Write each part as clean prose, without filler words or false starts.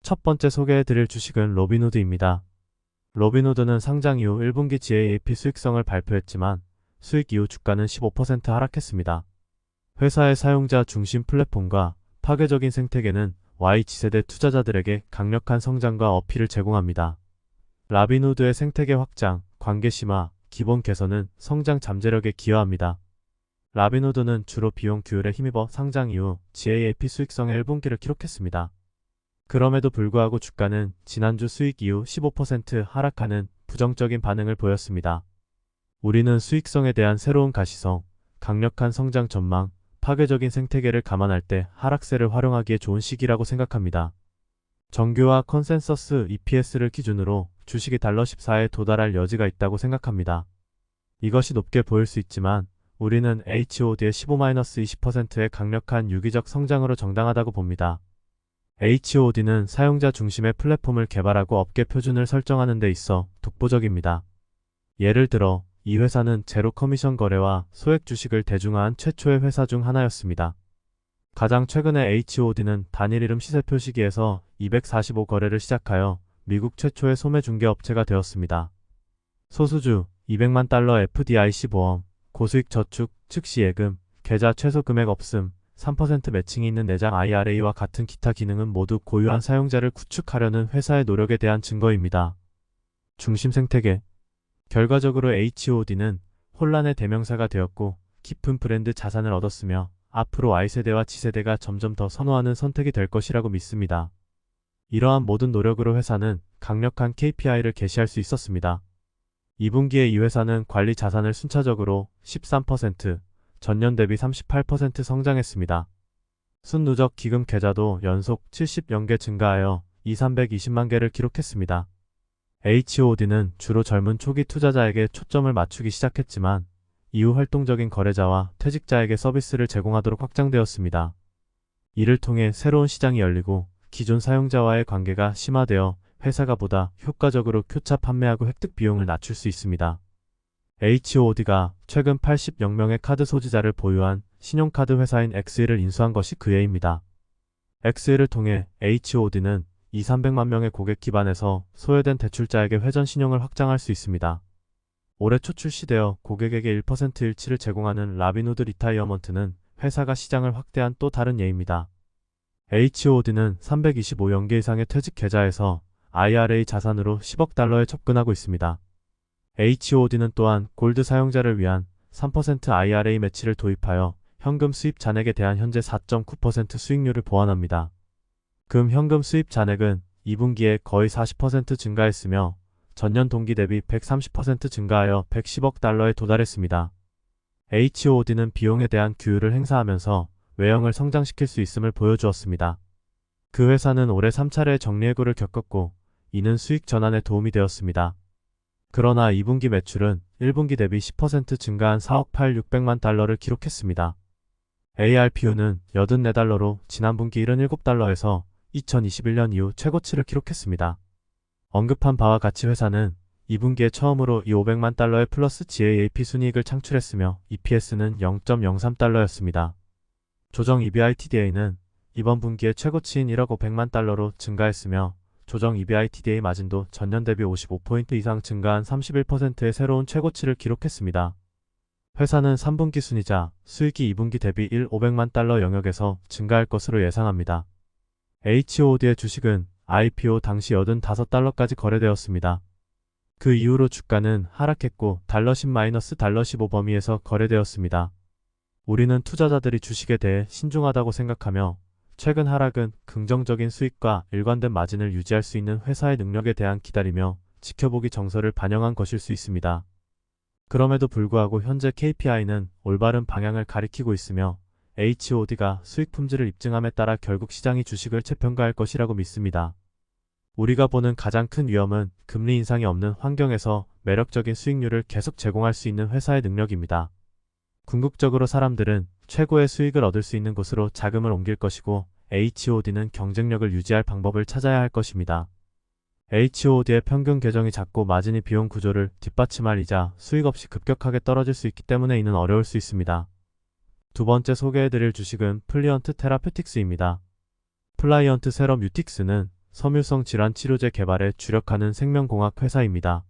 첫 번째 소개해드릴 주식은 로빈후드입니다. 로빈후드는 상장 이후 1분기 GAAP 수익성을 발표했지만 수익 이후 주가는 15% 하락했습니다. 회사의 사용자 중심 플랫폼과 파괴적인 생태계는 Y지세대 투자자들에게 강력한 성장과 어필을 제공합니다. 라빈후드의 생태계 확장, 관계 심화, 기본 개선은 성장 잠재력에 기여합니다. 라빈후드는 주로 비용 규율에 힘입어 상장 이후 GAAP 수익성의 1분기를 기록했습니다. 그럼에도 불구하고 주가는 지난주 수익 이후 15% 하락하는 부정적인 반응을 보였습니다. 우리는 수익성에 대한 새로운 가시성, 강력한 성장 전망, 파괴적인 생태계를 감안할 때 하락세를 활용하기에 좋은 시기라고 생각합니다. 정규와 컨센서스 EPS를 기준으로 주식이 $14에 도달할 여지가 있다고 생각합니다. 이것이 높게 보일 수 있지만 우리는 HOD의 15-20%의 강력한 유기적 성장으로 정당하다고 봅니다. HOD는 사용자 중심의 플랫폼을 개발하고 업계 표준을 설정하는 데 있어 독보적입니다. 예를 들어 이 회사는 제로 커미션 거래와 소액 주식을 대중화한 최초의 회사 중 하나였습니다. 가장 최근에 HOD는 단일 이름 시세 표시기에서 245 거래를 시작하여 미국 최초의 소매 중개 업체가 되었습니다. 소수주, $200만 FDIC 보험, 고수익 저축, 즉시 예금, 계좌 최소 금액 없음, 3% 매칭이 있는 내장 IRA와 같은 기타 기능은 모두 고유한 사용자를 구축하려는 회사의 노력에 대한 증거입니다. 중심 생태계. 결과적으로 HOD는 혼란의 대명사가 되었고 깊은 브랜드 자산을 얻었으며 앞으로 Y세대와 G세대가 점점 더 선호하는 선택이 될 것이라고 믿습니다. 이러한 모든 노력으로 회사는 강력한 KPI를 게시할 수 있었습니다. 2분기에 이 회사는 관리 자산을 순차적으로 13%, 전년 대비 38% 성장했습니다. 순누적 기금 계좌도 연속 70개 증가하여 320만 개를 기록했습니다. HOD는 주로 젊은 초기 투자자에게 초점을 맞추기 시작했지만 이후 활동적인 거래자와 퇴직자에게 서비스를 제공하도록 확장되었습니다. 이를 통해 새로운 시장이 열리고 기존 사용자와의 관계가 심화되어 회사가 보다 효과적으로 교차 판매하고 획득 비용을 낮출 수 있습니다. HOD가 최근 80명의 카드 소지자를 보유한 신용카드 회사인 엑스일을 인수한 것이 그 예입니다. 엑스일을 통해 HOD는 200~300만 명의 고객 기반에서 소외된 대출자에게 회전 신용을 확장할 수 있습니다. 올해 초 출시되어 고객에게 1% 일치를 제공하는 라빈후드 리타이어먼트는 회사가 시장을 확대한 또 다른 예입니다. HOD는 325개 이상의 퇴직 계좌에서 IRA 자산으로 $10억 접근하고 있습니다. HOD는 또한 골드 사용자를 위한 3% IRA 매치를 도입하여 현금 수입 잔액에 대한 현재 4.9% 수익률을 보완합니다. 금 현금 수입 잔액은 2분기에 거의 40% 증가했으며 전년 동기 대비 130% 증가하여 $110억 도달했습니다. HOD는 비용에 대한 규율을 행사하면서 외형을 성장시킬 수 있음을 보여주었습니다. 그 회사는 올해 3차례의 정리해고를 겪었고 이는 수익 전환에 도움이 되었습니다. 그러나 2분기 매출은 1분기 대비 10% 증가한 $4억 8,600만 기록했습니다. ARPU는 $84로 지난 분기 $77에서 2021년 이후 최고치를 기록했습니다. 언급한 바와 같이 회사는 2분기에 처음으로 이 $500만 플러스 GAAP 순이익을 창출했으며 EPS는 $0.03였습니다. 조정 EBITDA는 이번 분기에 최고치인 $1억 500만 증가했으며 조정 EBITDA 마진도 전년 대비 55포인트 이상 증가한 31%의 새로운 최고치를 기록했습니다. 회사는 3분기 순이자 수익이 2분기 대비 $500만 영역에서 증가할 것으로 예상합니다. HOD의 주식은 IPO 당시 $85까지 거래되었습니다. 그 이후로 주가는 하락했고 $10-$15 범위에서 거래되었습니다. 우리는 투자자들이 주식에 대해 신중하다고 생각하며 최근 하락은 긍정적인 수익과 일관된 마진을 유지할 수 있는 회사의 능력에 대한 기다리며 지켜보기 정서를 반영한 것일 수 있습니다. 그럼에도 불구하고 현재 KPI는 올바른 방향을 가리키고 있으며 HOD가 수익 품질을 입증함에 따라 결국 시장이 주식을 재평가할 것이라고 믿습니다. 우리가 보는 가장 큰 위험은 금리 인상이 없는 환경에서 매력적인 수익률을 계속 제공할 수 있는 회사의 능력입니다. 궁극적으로 사람들은 최고의 수익을 얻을 수 있는 곳으로 자금을 옮길 것이고 HOD는 경쟁력을 유지할 방법을 찾아야 할 것입니다. HOD의 평균 계정이 작고 마진이 비용 구조를 뒷받침할 이자 수익 없이 급격하게 떨어질 수 있기 때문에 이는 어려울 수 있습니다. 두 번째 소개해드릴 주식은 플리언트 테라퓨틱스입니다. 플라이언트 세러뮤틱스는 섬유성 질환 치료제 개발에 주력하는 생명공학 회사입니다.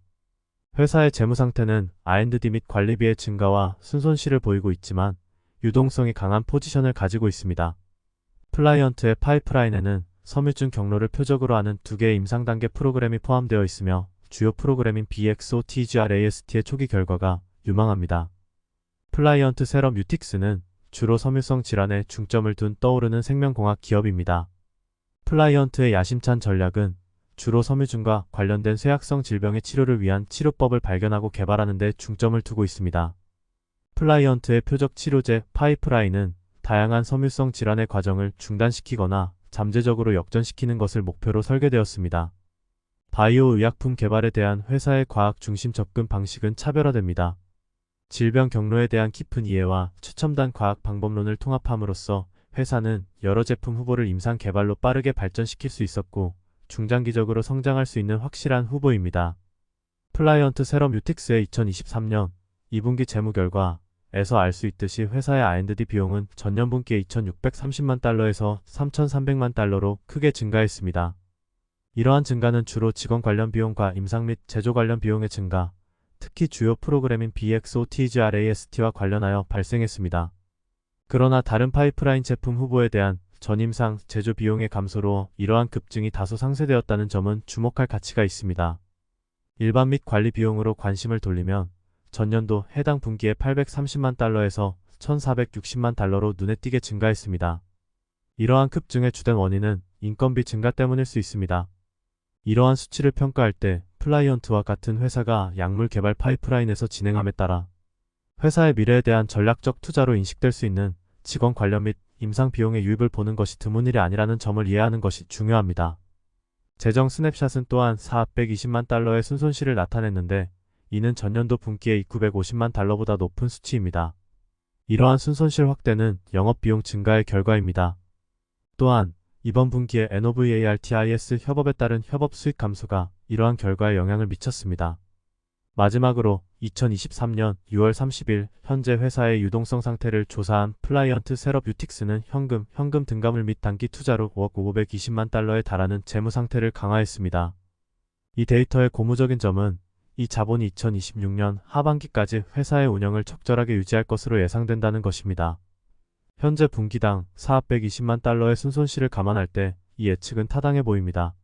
회사의 재무 상태는 R&D 및 관리비의 증가와 순손실을 보이고 있지만 유동성이 강한 포지션을 가지고 있습니다. 플라이언트의 파이프라인에는 섬유증 경로를 표적으로 하는 2개의 임상 단계 프로그램이 포함되어 있으며 주요 프로그램인 BXOTGRAST의 초기 결과가 유망합니다. 플라이언트 세러뮤틱스는 주로 섬유성 질환에 중점을 둔 떠오르는 생명공학 기업입니다. 플라이언트의 야심찬 전략은 주로 섬유증과 관련된 쇠약성 질병의 치료를 위한 치료법을 발견하고 개발하는 데 중점을 두고 있습니다. 플라이언트의 표적 치료제 파이프라인은 다양한 섬유성 질환의 과정을 중단시키거나 잠재적으로 역전시키는 것을 목표로 설계되었습니다. 바이오 의약품 개발에 대한 회사의 과학 중심 접근 방식은 차별화됩니다. 질병 경로에 대한 깊은 이해와 최첨단 과학 방법론을 통합함으로써 회사는 여러 제품 후보를 임상 개발로 빠르게 발전시킬 수 있었고 중장기적으로 성장할 수 있는 확실한 후보입니다. 플라이언트 세러뮤틱스의 2023년 2분기 재무 결과에서 알 수 있듯이 회사의 R&D 비용은 전년 분기에 2,630만 달러에서 3,300만 달러로 크게 증가했습니다. 이러한 증가는 주로 직원 관련 비용과 임상 및 제조 관련 비용의 증가, 특히 주요 프로그램인 BXOTGRAST와 관련하여 발생했습니다. 그러나 다른 파이프라인 제품 후보에 대한 전임상 제조 비용의 감소로 이러한 급증이 다소 상쇄되었다는 점은 주목할 가치가 있습니다. 일반 및 관리 비용으로 관심을 돌리면 전년도 해당 분기에 830만 달러에서 1,460만 달러로 눈에 띄게 증가했습니다. 이러한 급증의 주된 원인은 인건비 증가 때문일 수 있습니다. 이러한 수치를 평가할 때 플라이언트와 같은 회사가 약물 개발 파이프라인에서 진행함에 따라 회사의 미래에 대한 전략적 투자로 인식될 수 있는 직원 관련 및 임상 비용의 유입을 보는 것이 드문 일이 아니라는 점을 이해하는 것이 중요합니다. 재정 스냅샷은 또한 420만 달러의 순손실을 나타냈는데 이는 전년도 분기의 950만 달러보다 높은 수치입니다. 이러한 순손실 확대는 영업비용 증가의 결과입니다. 또한 이번 분기에 NOVARTIS 협업에 따른 협업 수익 감소가 이러한 결과에 영향을 미쳤습니다. 마지막으로 2023년 6월 30일 현재 회사의 유동성 상태를 조사한 플라이언트 세러뮤틱스는 현금 등가물 및 단기 투자로 5억 520만 달러에 달하는 재무 상태를 강화했습니다. 이 데이터의 고무적인 점은 이 자본이 2026년 하반기까지 회사의 운영을 적절하게 유지할 것으로 예상된다는 것입니다. 현재 분기당 420만 달러의 순손실을 감안할 때 이 예측은 타당해 보입니다.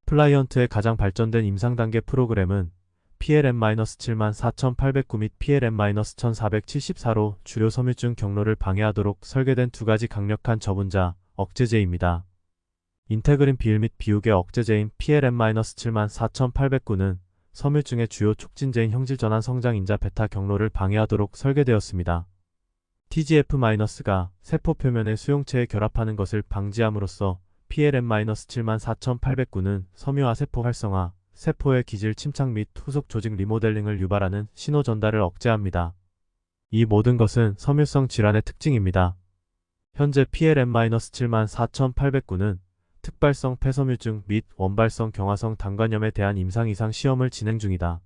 플라이언트의 가장 발전된 임상 단계 프로그램은 PLM-74809 및 PLM-1474로 주요 섬유증 경로를 방해하도록 설계된 2가지 강력한 저분자 억제제입니다. 인테그린 비일 및 비육의 억제제인 PLM-74809는 섬유증의 주요 촉진제인 형질전환 성장인자 베타 경로를 방해하도록 설계되었습니다. TGF-가 세포 표면의 수용체에 결합하는 것을 방지함으로써 PLM-74809는 섬유화 세포 활성화, 세포의 기질 침착 및 후속 조직 리모델링을 유발하는 신호 전달을 억제합니다. 이 모든 것은 섬유성 질환의 특징입니다. 현재 PLM-74809는 특발성 폐섬유증 및 원발성 경화성 당관염에 대한 임상 이상 시험을 진행 중이다.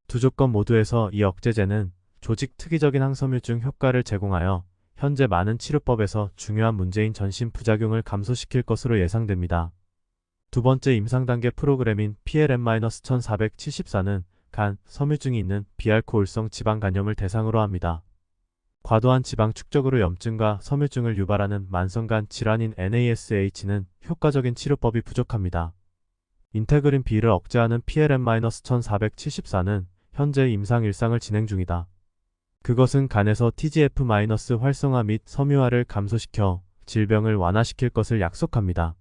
두 조건 모두에서 이 억제제는 조직 특이적인 항섬유증 효과를 제공하여 현재 많은 치료법에서 중요한 문제인 전신 부작용을 감소시킬 것으로 예상됩니다. 두 번째 임상 단계 프로그램인 PLM-1474는 간, 섬유증이 있는 비알코올성 지방 간염을 대상으로 합니다. 과도한 지방 축적으로 염증과 섬유증을 유발하는 만성간 질환인 NASH는 효과적인 치료법이 부족합니다. 인테그린 B를 억제하는 PLM-1474는 현재 임상 1상을 진행 중이다. 그것은 간에서 TGF- 활성화 및 섬유화를 감소시켜 질병을 완화시킬 것을 약속합니다.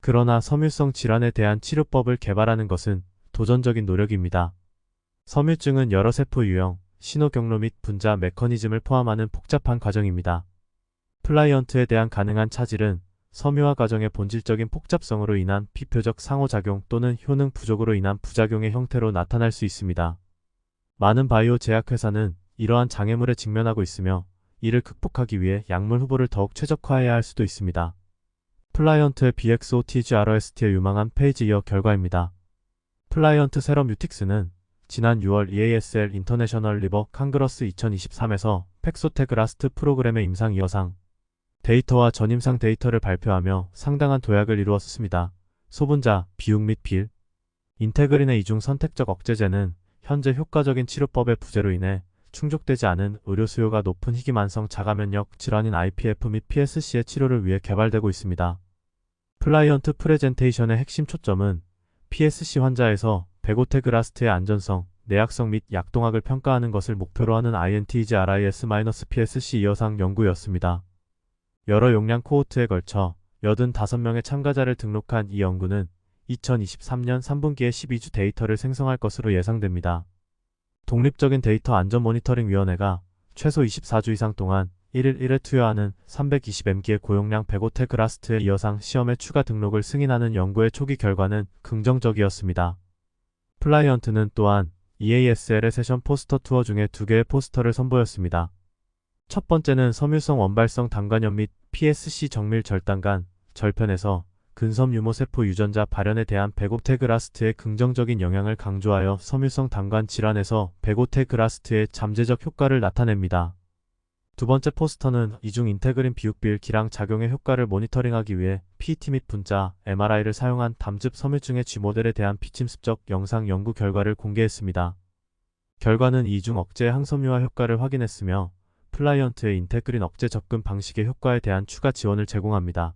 그러나 섬유성 질환에 대한 치료법을 개발하는 것은 도전적인 노력입니다. 섬유증은 여러 세포 유형, 신호 경로 및 분자 메커니즘을 포함하는 복잡한 과정입니다. 플라이언트에 대한 가능한 차질은 섬유화 과정의 본질적인 복잡성으로 인한 비표적 상호작용 또는 효능 부족으로 인한 부작용의 형태로 나타날 수 있습니다. 많은 바이오 제약회사는 이러한 장애물에 직면하고 있으며 이를 극복하기 위해 약물 후보를 더욱 최적화해야 할 수도 있습니다. 플라이언트의 BXOTGRAST의 유망한 페이지 이어 결과입니다. 플라이언트 세러뮤틱스는 지난 6월 EASL 인터내셔널 리버 캉그러스 2023에서 팩소테그라스트 프로그램의 임상 2여상 데이터와 전임상 데이터를 발표하며 상당한 도약을 이루었습니다. 소분자, 비육 및 빌. 인테그린의 이중 선택적 억제제는 현재 효과적인 치료법의 부재로 인해 충족되지 않은 의료 수요가 높은 희귀만성 자가면역 질환인 IPF 및 PSC의 치료를 위해 개발되고 있습니다. 플라이언트 프레젠테이션의 핵심 초점은 PSC 환자에서 베고테그라스트의 안전성, 내약성 및 약동학을 평가하는 것을 목표로 하는 INTGRIS-PSC 이어상 연구였습니다. 여러 용량 코호트에 걸쳐 85명의 참가자를 등록한 이 연구는 2023년 3분기에 12주 데이터를 생성할 것으로 예상됩니다. 독립적인 데이터 안전 모니터링 위원회가 최소 24주 이상 동안 1일 1회 투여하는 320mg의 고용량 베고테그라스트의 이어상 시험의 추가 등록을 승인하는 연구의 초기 결과는 긍정적이었습니다. 플라이언트는 또한 EASL의 세션 포스터 투어 중에 2개의 포스터를 선보였습니다. 첫 번째는 섬유성 원발성 단관염 및 PSC 정밀 절단관 절편에서 근섬 유모세포 유전자 발현에 대한 베고테그라스트의 긍정적인 영향을 강조하여 섬유성 단관 질환에서 베고테그라스트의 잠재적 효과를 나타냅니다. 두 번째 포스터는 이중 인테그린 비육빌 기랑 작용의 효과를 모니터링하기 위해 PET 및 분자, MRI를 사용한 담즙 섬유증의 G모델에 대한 비침습적 영상 연구 결과를 공개했습니다. 결과는 이중 억제 항섬유화 효과를 확인했으며 플라이언트의 인테그린 억제 접근 방식의 효과에 대한 추가 지원을 제공합니다.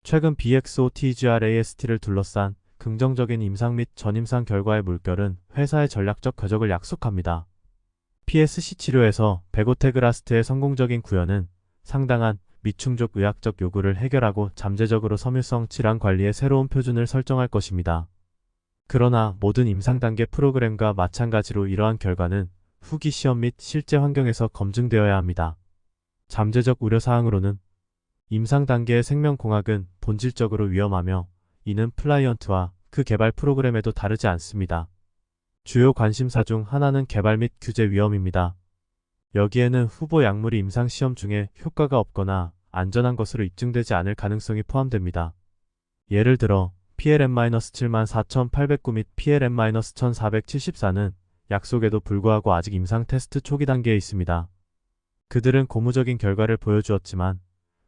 최근 BXOTGRAST를 둘러싼 긍정적인 임상 및 전임상 결과의 물결은 회사의 전략적 궤적을 약속합니다. PSC 치료에서 베고테그라스트의 성공적인 구현은 상당한 미충족 의학적 요구를 해결하고 잠재적으로 섬유성 질환 관리의 새로운 표준을 설정할 것입니다. 그러나 모든 임상 단계 프로그램과 마찬가지로 이러한 결과는 후기 시험 및 실제 환경에서 검증되어야 합니다. 잠재적 우려사항으로는 임상 단계의 생명공학은 본질적으로 위험하며 이는 플라이언트와 그 개발 프로그램에도 다르지 않습니다. 주요 관심사 중 하나는 개발 및 규제 위험입니다. 여기에는 후보 약물이 임상시험 중에 효과가 없거나 안전한 것으로 입증되지 않을 가능성이 포함됩니다. 예를 들어 PLM-74809 및 PLM-1474는 약속에도 불구하고 아직 임상 테스트 초기 단계에 있습니다. 그들은 고무적인 결과를 보여주었지만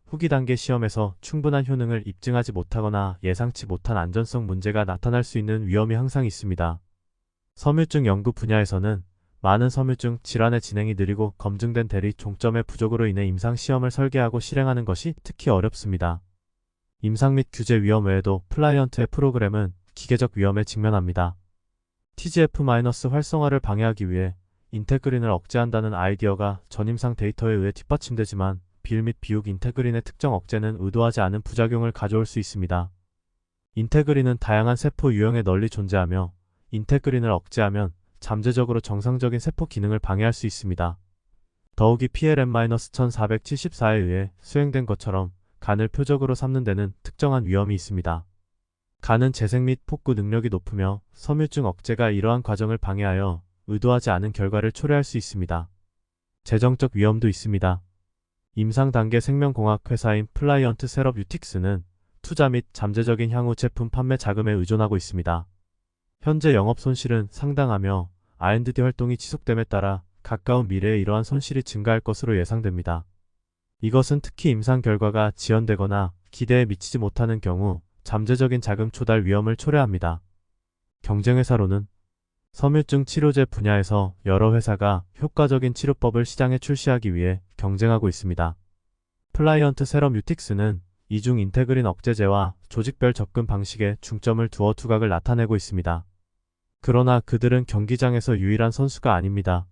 후기 단계 시험에서 충분한 효능을 입증하지 못하거나 예상치 못한 안전성 문제가 나타날 수 있는 위험이 항상 있습니다. 섬유증 연구 분야에서는 많은 섬유증 질환의 진행이 느리고 검증된 대리 종점의 부족으로 인해 임상시험을 설계하고 실행하는 것이 특히 어렵습니다. 임상 및 규제 위험 외에도 플라이언트의 프로그램은 기계적 위험에 직면합니다. TGF- 활성화를 방해하기 위해 인테그린을 억제한다는 아이디어가 전임상 데이터에 의해 뒷받침되지만 빌 및 비육 인테그린의 특정 억제는 의도하지 않은 부작용을 가져올 수 있습니다. 인테그린은 다양한 세포 유형에 널리 존재하며 인테그린을 억제하면 잠재적으로 정상적인 세포 기능을 방해할 수 있습니다. 더욱이 PLM-1474에 의해 수행된 것처럼 간을 표적으로 삼는 데는 특정한 위험이 있습니다. 간은 재생 및 복구 능력이 높으며 섬유증 억제가 이러한 과정을 방해하여 의도하지 않은 결과를 초래할 수 있습니다. 재정적 위험도 있습니다. 임상 단계 생명공학 회사인 플라이언트 세러뷰틱스는 투자 및 잠재적인 향후 제품 판매 자금에 의존하고 있습니다. 현재 영업 손실은 상당하며 R&D 활동이 지속됨에 따라 가까운 미래에 이러한 손실이 증가할 것으로 예상됩니다. 이것은 특히 임상 결과가 지연되거나 기대에 미치지 못하는 경우 잠재적인 자금 초달 위험을 초래합니다. 경쟁회사로는 섬유증 치료제 분야에서 여러 회사가 효과적인 치료법을 시장에 출시하기 위해 경쟁하고 있습니다. 플라이언트 세러뮤틱스는 이중 인테그린 억제제와 조직별 접근 방식에 중점을 두어 두각을 나타내고 있습니다. 그러나 그들은 경기장에서 유일한 선수가 아닙니다.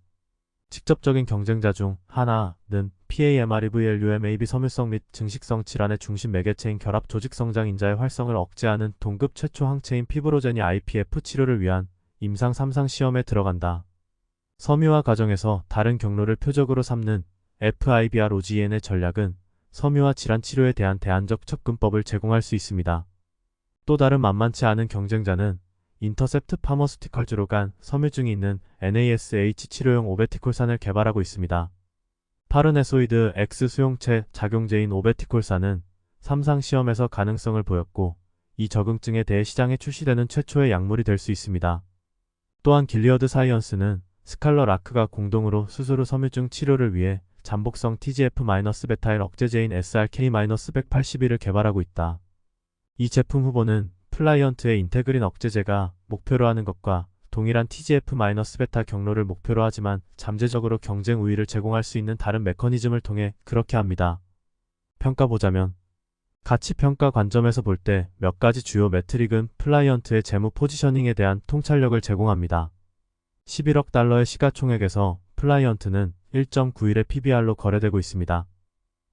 직접적인 경쟁자 중 하나는 PAMREVLUMAB 섬유성 및 증식성 질환의 중심 매개체인 결합 조직 성장 인자의 활성을 억제하는 동급 최초 항체인 피브로제니 IPF 치료를 위한 임상 3상 시험에 들어간다. 섬유화 과정에서 다른 경로를 표적으로 삼는 FIBR-OGN의 전략은 섬유화 질환 치료에 대한 대안적 접근법을 제공할 수 있습니다. 또 다른 만만치 않은 경쟁자는 인터셉트 파머스티컬즈로 간 섬유증이 있는 NASH 치료용 오베티콜산을 개발하고 있습니다. 파르네소이드 X 수용체 작용제인 오베티콜산은 3상 시험에서 가능성을 보였고 이 적응증에 대해 시장에 출시되는 최초의 약물이 될 수 있습니다. 또한 길리어드 사이언스는 스칼러 라크가 공동으로 수술 후 섬유증 치료를 위해 잠복성 TGF-베타일 억제제인 SRK-181을 개발하고 있다. 이 제품 후보는 플라이언트의 인테그린 억제제가 목표로 하는 것과 동일한 TGF-베타 경로를 목표로 하지만 잠재적으로 경쟁 우위를 제공할 수 있는 다른 메커니즘을 통해 그렇게 합니다. 평가보자면 가치평가 관점에서 볼 때 몇 가지 주요 매트릭은 플라이언트의 재무 포지셔닝에 대한 통찰력을 제공합니다. 11억 달러의 시가총액에서 플라이언트는 1.91의 PBR로 거래되고 있습니다.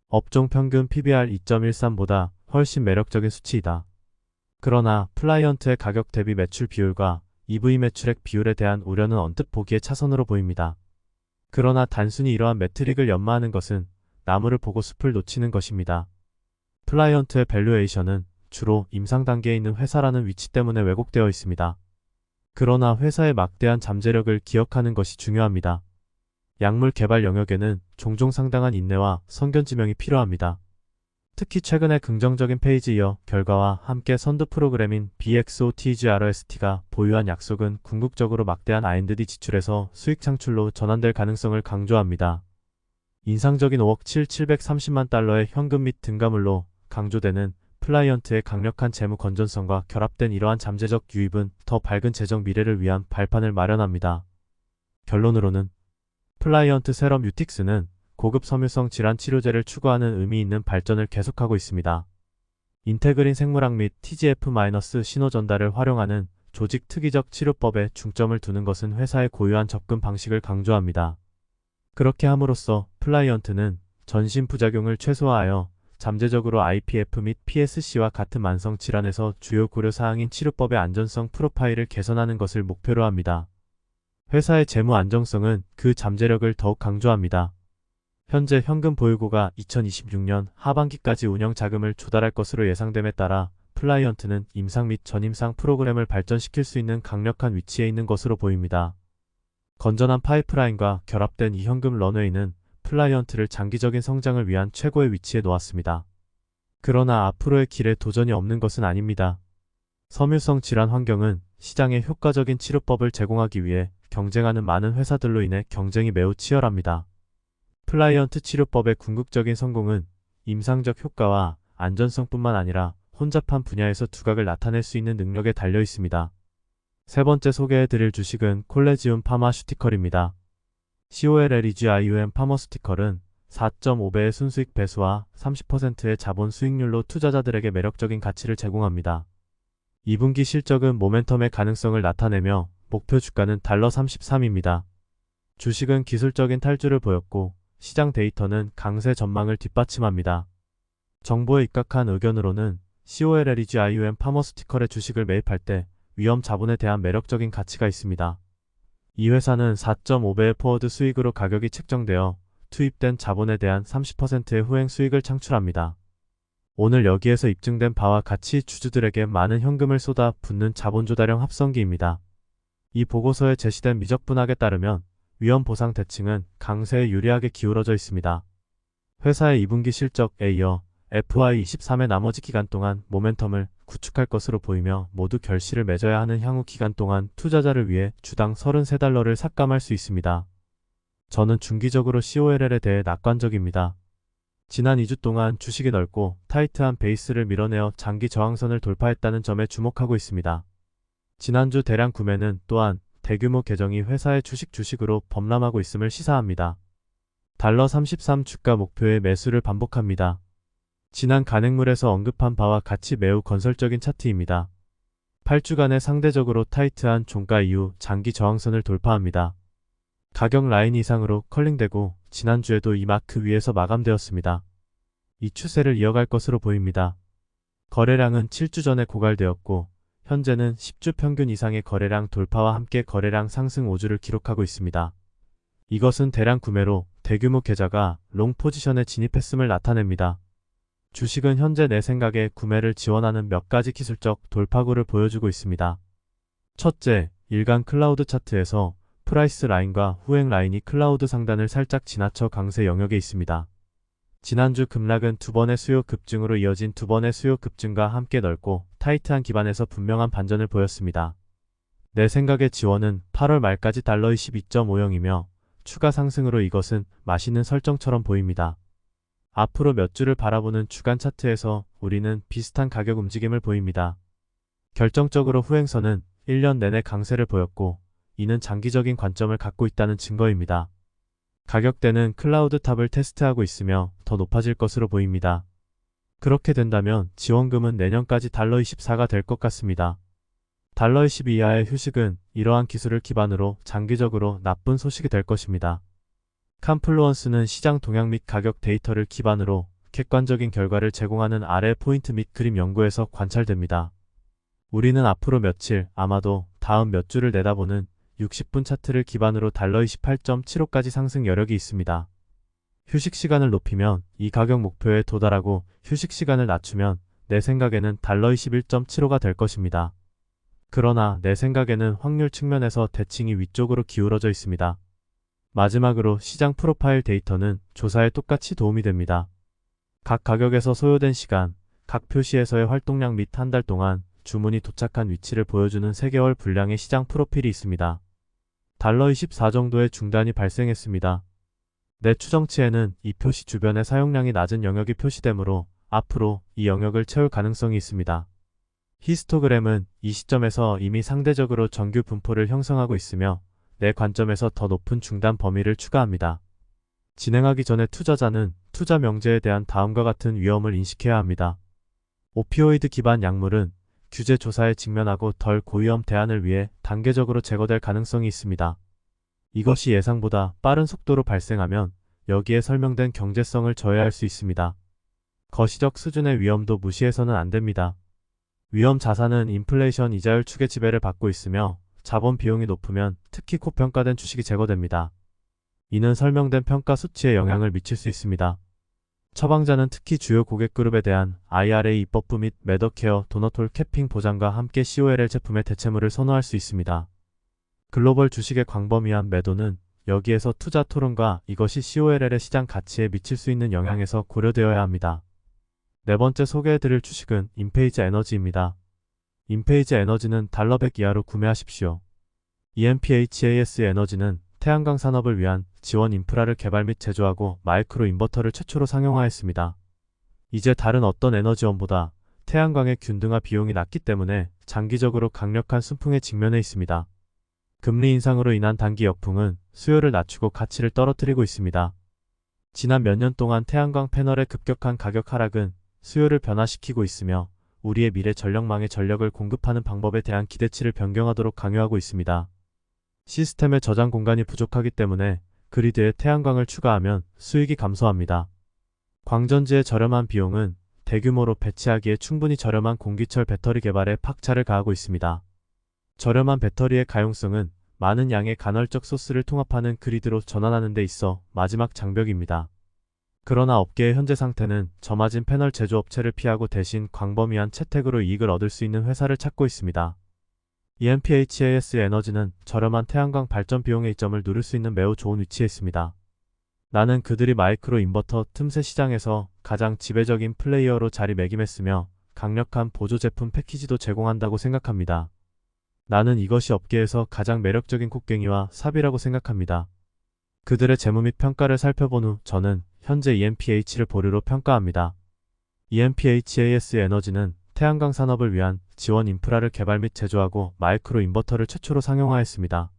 업종 평균 PBR 2.13보다 훨씬 매력적인 수치이다. 그러나 플라이언트의 가격 대비 매출 비율과 EV 매출액 비율에 대한 우려는 언뜻 보기에 차선으로 보입니다. 그러나 단순히 이러한 매트릭을 연마하는 것은 나무를 보고 숲을 놓치는 것입니다. 플라이언트의 밸류에이션은 주로 임상 단계에 있는 회사라는 위치 때문에 왜곡되어 있습니다. 그러나 회사의 막대한 잠재력을 기억하는 것이 중요합니다. 약물 개발 영역에는 종종 상당한 인내와 선견지명이 필요합니다. 특히 최근의 긍정적인 페이지이어 결과와 함께 선두 프로그램인 BXOTGRST가 보유한 약속은 궁극적으로 막대한 R&D 지출에서 수익 창출로 전환될 가능성을 강조합니다. 인상적인 5억 730만 달러의 현금 및 등가물로 강조되는 플라이언트의 강력한 재무 건전성과 결합된 이러한 잠재적 유입은 더 밝은 재정 미래를 위한 발판을 마련합니다. 결론으로는 플라이언트 세럼 유틱스는 고급 섬유성 질환 치료제를 추구하는 의미 있는 발전을 계속하고 있습니다. 인테그린 생물학 및 TGF- 신호 전달을 활용하는 조직 특이적 치료법에 중점을 두는 것은 회사의 고유한 접근 방식을 강조합니다. 그렇게 함으로써 플라이언트는 전신 부작용을 최소화하여 잠재적으로 IPF 및 PSC와 같은 만성 질환에서 주요 고려 사항인 치료법의 안전성 프로파일을 개선하는 것을 목표로 합니다. 회사의 재무 안정성은 그 잠재력을 더욱 강조합니다. 현재 현금 보유고가 2026년 하반기까지 운영 자금을 조달할 것으로 예상됨에 따라 플라이언트는 임상 및 전임상 프로그램을 발전시킬 수 있는 강력한 위치에 있는 것으로 보입니다. 건전한 파이프라인과 결합된 이 현금 런웨이는 플라이언트를 장기적인 성장을 위한 최고의 위치에 놓았습니다. 그러나 앞으로의 길에 도전이 없는 것은 아닙니다. 섬유성 질환 환경은 시장에 효과적인 치료법을 제공하기 위해 경쟁하는 많은 회사들로 인해 경쟁이 매우 치열합니다. 플라이언트 치료법의 궁극적인 성공은 임상적 효과와 안전성뿐만 아니라 혼잡한 분야에서 두각을 나타낼 수 있는 능력에 달려 있습니다. 세 번째 소개해드릴 주식은 콜레지움 파마슈티컬입니다. COLLEGIUM 파머스티컬은 4.5배의 순수익 배수와 30%의 자본 수익률로 투자자들에게 매력적인 가치를 제공합니다. 2분기 실적은 모멘텀의 가능성을 나타내며 목표 주가는 달러 33입니다. 주식은 기술적인 탈주를 보였고 시장 데이터는 강세 전망을 뒷받침합니다. 정보에 입각한 의견으로는 COLLEGIUM 파머스티컬의 주식을 매입할 때 위험 자본에 대한 매력적인 가치가 있습니다. 이 회사는 4.5배의 포워드 수익으로 가격이 책정되어 투입된 자본에 대한 30%의 후행 수익을 창출합니다. 오늘 여기에서 입증된 바와 같이 주주들에게 많은 현금을 쏟아 붓는 자본조달형 합성기입니다. 이 보고서에 제시된 미적분학에 따르면 위험 보상 대칭은 강세에 유리하게 기울어져 있습니다. 회사의 2분기 실적에 이어 FY23의 나머지 기간 동안 모멘텀을 구축할 것으로 보이며 모두 결실을 맺어야 하는 향후 기간 동안 투자자를 위해 주당 33달러를 삭감할 수 있습니다. 저는 중기적으로 COLL에 대해 낙관적입니다. 지난 2주 동안 주식이 넓고 타이트한 베이스를 밀어내어 장기 저항선을 돌파했다는 점에 주목하고 있습니다. 지난주 대량 구매는 또한 대규모 계정이 회사의 주식으로 범람하고 있음을 시사합니다. 달러 33 주가 목표의 매수를 반복합니다. 지난 간행물에서 언급한 바와 같이 매우 건설적인 차트입니다. 8주간의 상대적으로 타이트한 종가 이후 장기 저항선을 돌파합니다. 가격 라인 이상으로 컬링되고 지난주에도 이 마크 위에서 마감되었습니다. 이 추세를 이어갈 것으로 보입니다. 거래량은 7주 전에 고갈되었고 현재는 10주 평균 이상의 거래량 돌파와 함께 거래량 상승 5주를 기록하고 있습니다. 이것은 대량 구매로 대규모 계좌가 롱 포지션에 진입했음을 나타냅니다. 주식은 현재 내 생각에 구매를 지원하는 몇 가지 기술적 돌파구를 보여주고 있습니다. 첫째, 일간 클라우드 차트에서 프라이스 라인과 후행 라인이 클라우드 상단을 살짝 지나쳐 강세 영역에 있습니다. 지난주 급락은 두 번의 수요 급증으로 이어진 두 번의 수요 급증과 함께 넓고 타이트한 기반에서 분명한 반전을 보였습니다. 내 생각의 지원은 8월 말까지 달러 22.50이며 추가 상승으로 이것은 맛있는 설정처럼 보입니다. 앞으로 몇 주를 바라보는 주간 차트에서 우리는 비슷한 가격 움직임을 보입니다. 결정적으로 후행선은 1년 내내 강세를 보였고, 이는 장기적인 관점을 갖고 있다는 증거입니다. 가격대는 클라우드탑을 테스트하고 있으며 더 높아질 것으로 보입니다. 그렇게 된다면 지원금은 내년까지 $24가 될 것 같습니다. $20 이하의 휴식은 이러한 기술을 기반으로 장기적으로 나쁜 소식이 될 것입니다. 칸플루언스는 시장 동향 및 가격 데이터를 기반으로 객관적인 결과를 제공하는 아래 포인트 및 그림 연구에서 관찰됩니다. 우리는 앞으로 며칠, 아마도 다음 몇 주를 내다보는 60분 차트를 기반으로 $28.75까지 상승 여력이 있습니다. 휴식 시간을 높이면 이 가격 목표에 도달하고 휴식 시간을 낮추면 내 생각에는 $21.75가 될 것입니다. 그러나 내 생각에는 확률 측면에서 대칭이 위쪽으로 기울어져 있습니다. 마지막으로 시장 프로파일 데이터는 조사에 똑같이 도움이 됩니다. 각 가격에서 소요된 시간, 각 표시에서의 활동량 및 한 달 동안 주문이 도착한 위치를 보여주는 3개월 분량의 시장 프로필이 있습니다. $24 정도의 중단이 발생했습니다. 내 추정치에는 이 표시 주변에 사용량이 낮은 영역이 표시되므로 앞으로 이 영역을 채울 가능성이 있습니다. 히스토그램은 이 시점에서 이미 상대적으로 정규 분포를 형성하고 있으며 내 관점에서 더 높은 중단 범위를 추가합니다. 진행하기 전에 투자자는 투자 명제에 대한 다음과 같은 위험을 인식해야 합니다. 오피오이드 기반 약물은 규제 조사에 직면하고 덜 고위험 대안을 위해 단계적으로 제거될 가능성이 있습니다. 이것이 예상보다 빠른 속도로 발생하면 여기에 설명된 경제성을 저해할 수 있습니다. 거시적 수준의 위험도 무시해서는 안 됩니다. 위험 자산은 인플레이션 이자율 축의 지배를 받고 있으며 자본 비용이 높으면 특히 고평가된 주식이 제거됩니다. 이는 설명된 평가 수치에 영향을 미칠 수 있습니다. 처방자는 특히 주요 고객 그룹에 대한 IRA 입법부 및 메더케어 도너톨 캐핑 보장과 함께 COLL 제품의 대체물을 선호할 수 있습니다. 글로벌 주식의 광범위한 매도는 여기에서 투자 토론과 이것이 COLL의 시장 가치에 미칠 수 있는 영향에서 고려되어야 합니다. 네 번째 소개해드릴 주식은 인페이즈 에너지입니다. 인페이즈 에너지는 $100 이하로 구매하십시오. EMPHAS 에너지는 태양광 산업을 위한 지원 인프라를 개발 및 제조하고 마이크로 인버터를 최초로 상용화했습니다. 이제 다른 어떤 에너지원보다 태양광의 균등화 비용이 낮기 때문에 장기적으로 강력한 순풍에 직면해 있습니다. 금리 인상으로 인한 단기 역풍은 수요를 낮추고 가치를 떨어뜨리고 있습니다. 지난 몇 년 동안 태양광 패널의 급격한 가격 하락은 수요를 변화시키고 있으며 우리의 미래 전력망에 전력을 공급하는 방법에 대한 기대치를 변경하도록 강요하고 있습니다. 시스템의 저장 공간이 부족하기 때문에 그리드에 태양광을 추가하면 수익이 감소합니다. 광전지의 저렴한 비용은 대규모로 배치하기에 충분히 저렴한 공기철 배터리 개발에 박차를 가하고 있습니다. 저렴한 배터리의 가용성은 많은 양의 간헐적 소스를 통합하는 그리드로 전환하는 데 있어 마지막 장벽입니다. 그러나 업계의 현재 상태는 저마진 패널 제조업체를 피하고 대신 광범위한 채택으로 이익을 얻을 수 있는 회사를 찾고 있습니다. EMPHAS 에너지는 저렴한 태양광 발전 비용의 이점을 누릴 수 있는 매우 좋은 위치에 있습니다. 나는 그들이 마이크로 인버터 틈새 시장에서 가장 지배적인 플레이어로 자리매김했으며 강력한 보조 제품 패키지도 제공한다고 생각합니다. 나는 이것이 업계에서 가장 매력적인 곡괭이와 삽이라고 생각합니다. 그들의 재무 및 평가를 살펴본 후 저는 현재 EMPH를 보류로 평가합니다. EMPHAS 에너지는 태양광 산업을 위한 지원 인프라를 개발 및 제조하고 마이크로 인버터를 최초로 상용화했습니다.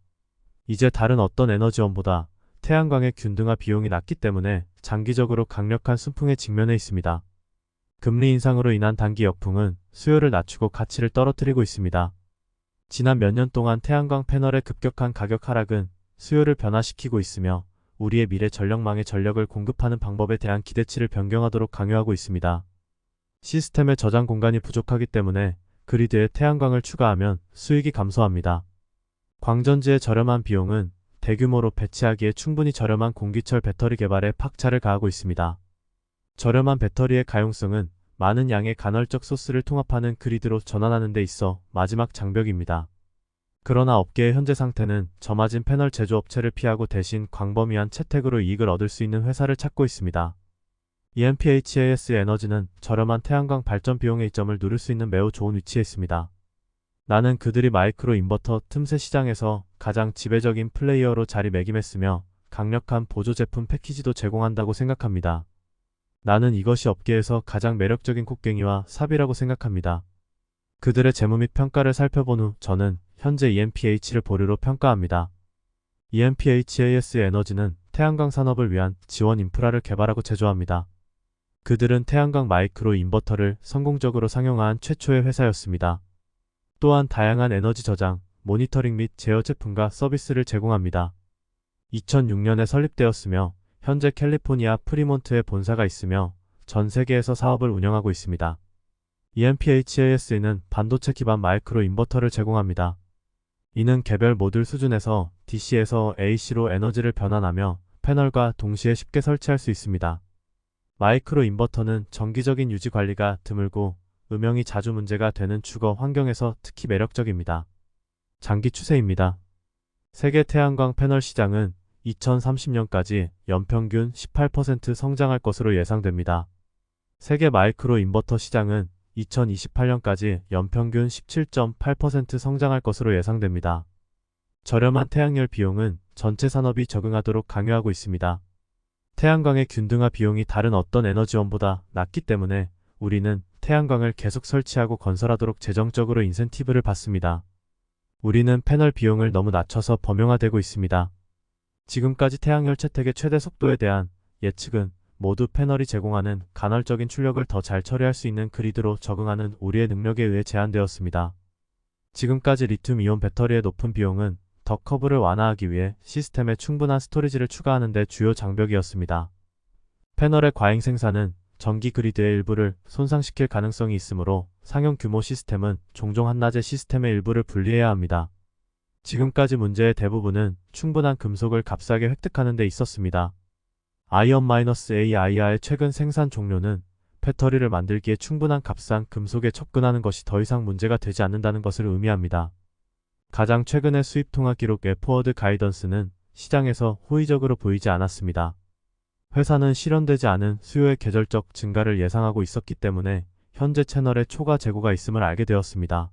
이제 다른 어떤 에너지원보다 태양광의 균등화 비용이 낮기 때문에 장기적으로 강력한 순풍에 직면해 있습니다. 금리 인상으로 인한 단기 역풍은 수요를 낮추고 가치를 떨어뜨리고 있습니다. 지난 몇 년 동안 태양광 패널의 급격한 가격 하락은 수요를 변화시키고 있으며 우리의 미래 전력망에 전력을 공급하는 방법에 대한 기대치를 변경하도록 강요하고 있습니다. 시스템의 저장 공간이 부족하기 때문에 그리드에 태양광을 추가하면 수익이 감소합니다. 광전지의 저렴한 비용은 대규모로 배치하기에 충분히 저렴한 공기철 배터리 개발에 박차를 가하고 있습니다. 저렴한 배터리의 가용성은 많은 양의 간헐적 소스를 통합하는 그리드로 전환하는 데 있어 마지막 장벽입니다. 그러나 업계의 현재 상태는 저마진 패널 제조업체를 피하고 대신 광범위한 채택으로 이익을 얻을 수 있는 회사를 찾고 있습니다. EMPHAS 에너지는 저렴한 태양광 발전 비용의 이점을 누릴 수 있는 매우 좋은 위치에 있습니다. 나는 그들이 마이크로 인버터 틈새 시장에서 가장 지배적인 플레이어로 자리매김했으며 강력한 보조 제품 패키지도 제공한다고 생각합니다. 나는 이것이 업계에서 가장 매력적인 곡괭이와 삽이라고 생각합니다. 그들의 재무 및 평가를 살펴본 후 저는 현재 EMPH를 보류로 평가합니다. EMPHAS 에너지는 태양광 산업을 위한 지원 인프라를 개발하고 제조합니다. 그들은 태양광 마이크로 인버터를 성공적으로 상용화한 최초의 회사였습니다. 또한 다양한 에너지 저장, 모니터링 및 제어 제품과 서비스를 제공합니다. 2006년에 설립되었으며 현재 캘리포니아 프리몬트에 본사가 있으며 전 세계에서 사업을 운영하고 있습니다. EMPHAS는 반도체 기반 마이크로 인버터를 제공합니다. 이는 개별 모듈 수준에서 DC에서 AC로 에너지를 변환하며 패널과 동시에 쉽게 설치할 수 있습니다. 마이크로 인버터는 정기적인 유지 관리가 드물고 음영이 자주 문제가 되는 주거 환경에서 특히 매력적입니다. 장기 추세입니다. 세계 태양광 패널 시장은 2030년까지 연평균 18% 성장할 것으로 예상됩니다. 세계 마이크로 인버터 시장은 2028년까지 연평균 17.8% 성장할 것으로 예상됩니다. 저렴한 태양열 비용은 전체 산업이 적응하도록 강요하고 있습니다. 태양광의 균등화 비용이 다른 어떤 에너지원보다 낮기 때문에 우리는 태양광을 계속 설치하고 건설하도록 재정적으로 인센티브를 받습니다. 우리는 패널 비용을 너무 낮춰서 범용화되고 있습니다. 지금까지 태양열 채택의 최대 속도에 대한 예측은 모두 패널이 제공하는 간헐적인 출력을 더 잘 처리할 수 있는 그리드로 적응하는 우리의 능력에 의해 제한되었습니다. 지금까지 리튬이온 배터리의 높은 비용은 더 커브를 완화하기 위해 시스템에 충분한 스토리지를 추가하는 데 주요 장벽이었습니다. 패널의 과잉 생산은 전기 그리드의 일부를 손상시킬 가능성이 있으므로 상용 규모 시스템은 종종 한낮에 시스템의 일부를 분리해야 합니다. 지금까지 문제의 대부분은 충분한 금속을 값싸게 획득하는 데 있었습니다. Ion-AIR의 최근 생산 종료는 배터리를 만들기에 충분한 값싼 금속에 접근하는 것이 더 이상 문제가 되지 않는다는 것을 의미합니다. 가장 최근의 수입 통화 기록 에포워드 가이던스는 시장에서 호의적으로 보이지 않았습니다. 회사는 실현되지 않은 수요의 계절적 증가를 예상하고 있었기 때문에 현재 채널에 초과 재고가 있음을 알게 되었습니다.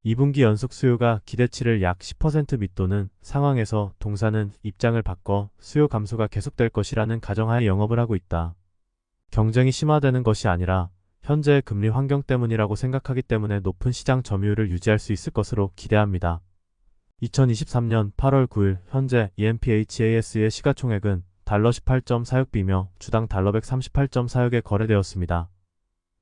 2분기 연속 수요가 기대치를 약 10% 밑도는 상황에서 동사는 입장을 바꿔 수요 감소가 계속될 것이라는 가정하에 영업을 하고 있다. 경쟁이 심화되는 것이 아니라 현재의 금리 환경 때문이라고 생각하기 때문에 높은 시장 점유율을 유지할 수 있을 것으로 기대합니다. 2023년 8월 9일 현재 EMPHAS의 시가총액은 달러 18.46비며 주당 달러 138.46에 거래되었습니다.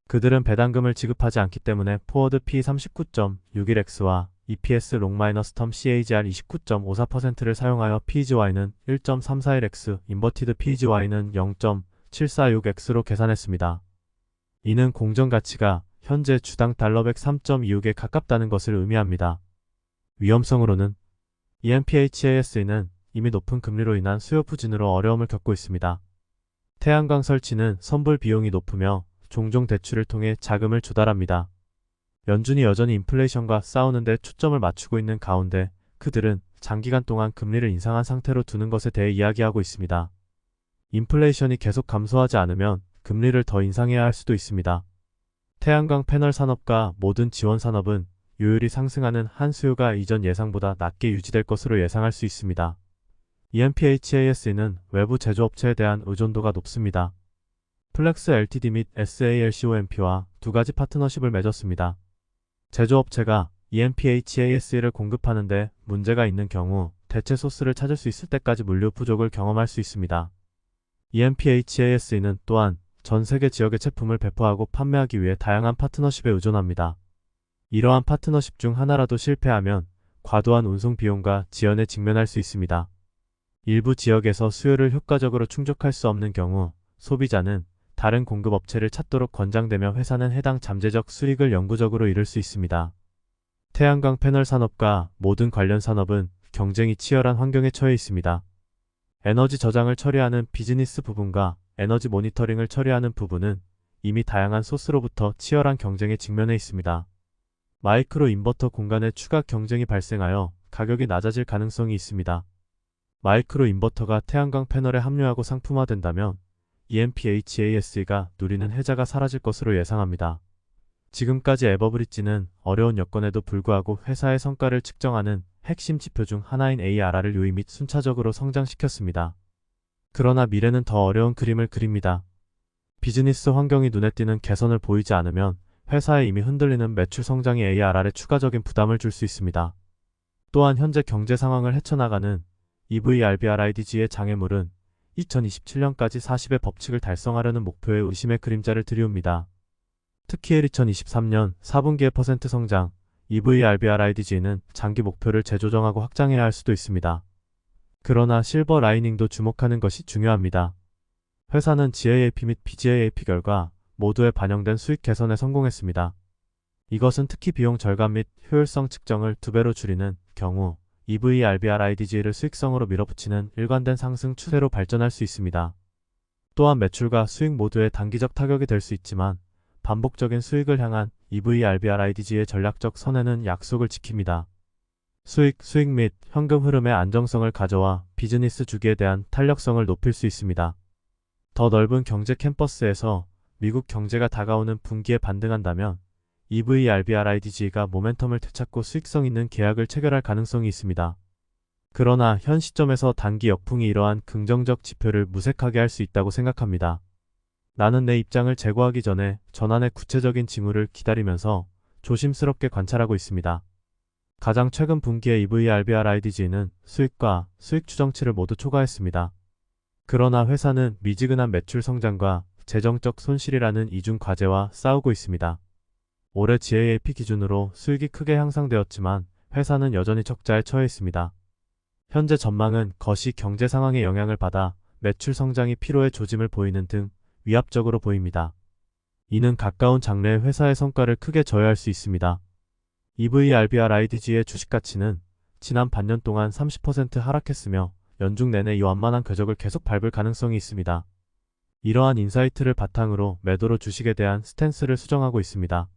그들은 배당금을 지급하지 않기 때문에 포워드 P 39.61x와 EPS 롱-텀 CAGR 29.54%를 사용하여 PEGY는 1.341x, 인버티드 PEGY는 0.746x로 계산했습니다. 이는 공정가치가 현재 주당 달러 103.26에 가깝다는 것을 의미합니다. 위험성으로는 EMPHAS는 이미 높은 금리로 인한 수요 부진으로 어려움을 겪고 있습니다. 태양광 설치는 선불 비용이 높으며 종종 대출을 통해 자금을 조달합니다. 연준이 여전히 인플레이션과 싸우는 데 초점을 맞추고 있는 가운데 그들은 장기간 동안 금리를 인상한 상태로 두는 것에 대해 이야기하고 있습니다. 인플레이션이 계속 감소하지 않으면 금리를 더 인상해야 할 수도 있습니다. 태양광 패널 산업과 모든 지원 산업은 요율이 상승하는 한 수요가 이전 예상보다 낮게 유지될 것으로 예상할 수 있습니다. EMPHAS는 외부 제조업체에 대한 의존도가 높습니다. 플렉스 LTD 및 SALCOMP와 두 가지 파트너십을 맺었습니다. 제조업체가 EMPHAS를 공급하는데 문제가 있는 경우 대체 소스를 찾을 수 있을 때까지 물류 부족을 경험할 수 있습니다. EMPHAS는 또한 전 세계 지역에 제품을 배포하고 판매하기 위해 다양한 파트너십에 의존합니다. 이러한 파트너십 중 하나라도 실패하면 과도한 운송 비용과 지연에 직면할 수 있습니다. 일부 지역에서 수요를 효과적으로 충족할 수 없는 경우 소비자는 다른 공급업체를 찾도록 권장되며 회사는 해당 잠재적 수익을 영구적으로 잃을 수 있습니다. 태양광 패널 산업과 모든 관련 산업은 경쟁이 치열한 환경에 처해 있습니다. 에너지 저장을 처리하는 비즈니스 부분과 에너지 모니터링을 처리하는 부분은 이미 다양한 소스로부터 치열한 경쟁에 직면해 있습니다. 마이크로 인버터 공간에 추가 경쟁이 발생하여 가격이 낮아질 가능성이 있습니다. 마이크로 인버터가 태양광 패널에 합류하고 상품화된다면 EMPHAS가 누리는 혜자가 사라질 것으로 예상합니다. 지금까지 에버브릿지는 어려운 여건에도 불구하고 회사의 성과를 측정하는 핵심 지표 중 하나인 ARR을 유의 및 순차적으로 성장시켰습니다. 그러나 미래는 더 어려운 그림을 그립니다. 비즈니스 환경이 눈에 띄는 개선을 보이지 않으면 회사에 이미 흔들리는 매출 성장이 ARR에 추가적인 부담을 줄 수 있습니다. 또한 현재 경제 상황을 헤쳐나가는 EVRBRIDG의 장애물은 2027년까지 40의 법칙을 달성하려는 목표에 의심의 그림자를 들이웁니다. 특히 2023년 4분기의 퍼센트 성장, EVRBRIDG는 장기 목표를 재조정하고 확장해야 할 수도 있습니다. 그러나 실버 라이닝도 주목하는 것이 중요합니다. 회사는 GAAP 및 BGAAP 결과 모두에 반영된 수익 개선에 성공했습니다. 이것은 특히 비용 절감 및 효율성 측정을 2배로 줄이는 경우 EVRBRIDG를 수익성으로 밀어붙이는 일관된 상승 추세로 발전할 수 있습니다. 또한 매출과 수익 모두에 단기적 타격이 될 수 있지만 반복적인 수익을 향한 EVRBRIDG의 전략적 선회는 약속을 지킵니다. 수익 및 현금 흐름의 안정성을 가져와 비즈니스 주기에 대한 탄력성을 높일 수 있습니다. 더 넓은 경제 캠퍼스에서 미국 경제가 다가오는 분기에 반등한다면 EVRBRIDG가 모멘텀을 되찾고 수익성 있는 계약을 체결할 가능성이 있습니다. 그러나 현 시점에서 단기 역풍이 이러한 긍정적 지표를 무색하게 할 수 있다고 생각합니다. 나는 내 입장을 제고하기 전에 전환의 구체적인 징후를 기다리면서 조심스럽게 관찰하고 있습니다. 가장 최근 분기의 EVRBRIDG는 수익과 수익 추정치를 모두 초과했습니다. 그러나 회사는 미지근한 매출 성장과 재정적 손실이라는 이중 과제와 싸우고 있습니다. 올해 GAAP 기준으로 수익이 크게 향상되었지만 회사는 여전히 적자에 처해 있습니다. 현재 전망은 거시 경제 상황의 영향을 받아 매출 성장이 피로의 조짐을 보이는 등 위압적으로 보입니다. 이는 가까운 장래에 회사의 성과를 크게 저해할 수 있습니다. EVRBRIDG의 주식 가치는 지난 반년 동안 30% 하락했으며 연중 내내 이 완만한 궤적을 계속 밟을 가능성이 있습니다. 이러한 인사이트를 바탕으로 매도로 주식에 대한 스탠스를 수정하고 있습니다.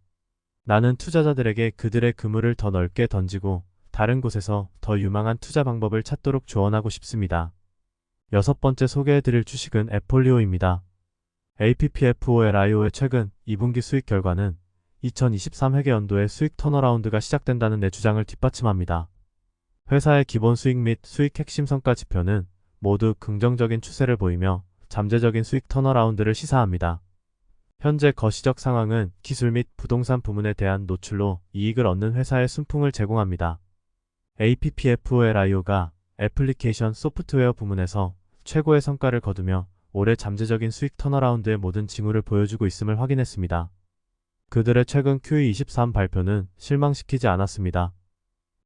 나는 투자자들에게 그들의 그물을 더 넓게 던지고 다른 곳에서 더 유망한 투자 방법을 찾도록 조언하고 싶습니다. 6번째 소개해드릴 주식은 애폴리오입니다. APPFOLIO의 최근 2분기 수익 결과는 2023 회계연도의 수익 턴어라운드가 시작된다는 내 주장을 뒷받침합니다. 회사의 기본 수익 및 수익 핵심 성과 지표는 모두 긍정적인 추세를 보이며 잠재적인 수익 턴어라운드를 시사합니다. 현재 거시적 상황은 기술 및 부동산 부문에 대한 노출로 이익을 얻는 회사의 순풍을 제공합니다. APPFOLIO가 애플리케이션 소프트웨어 부문에서 최고의 성과를 거두며 올해 잠재적인 수익 턴어라운드의 모든 징후를 보여주고 있음을 확인했습니다. 그들의 최근 Q23 발표는 실망시키지 않았습니다.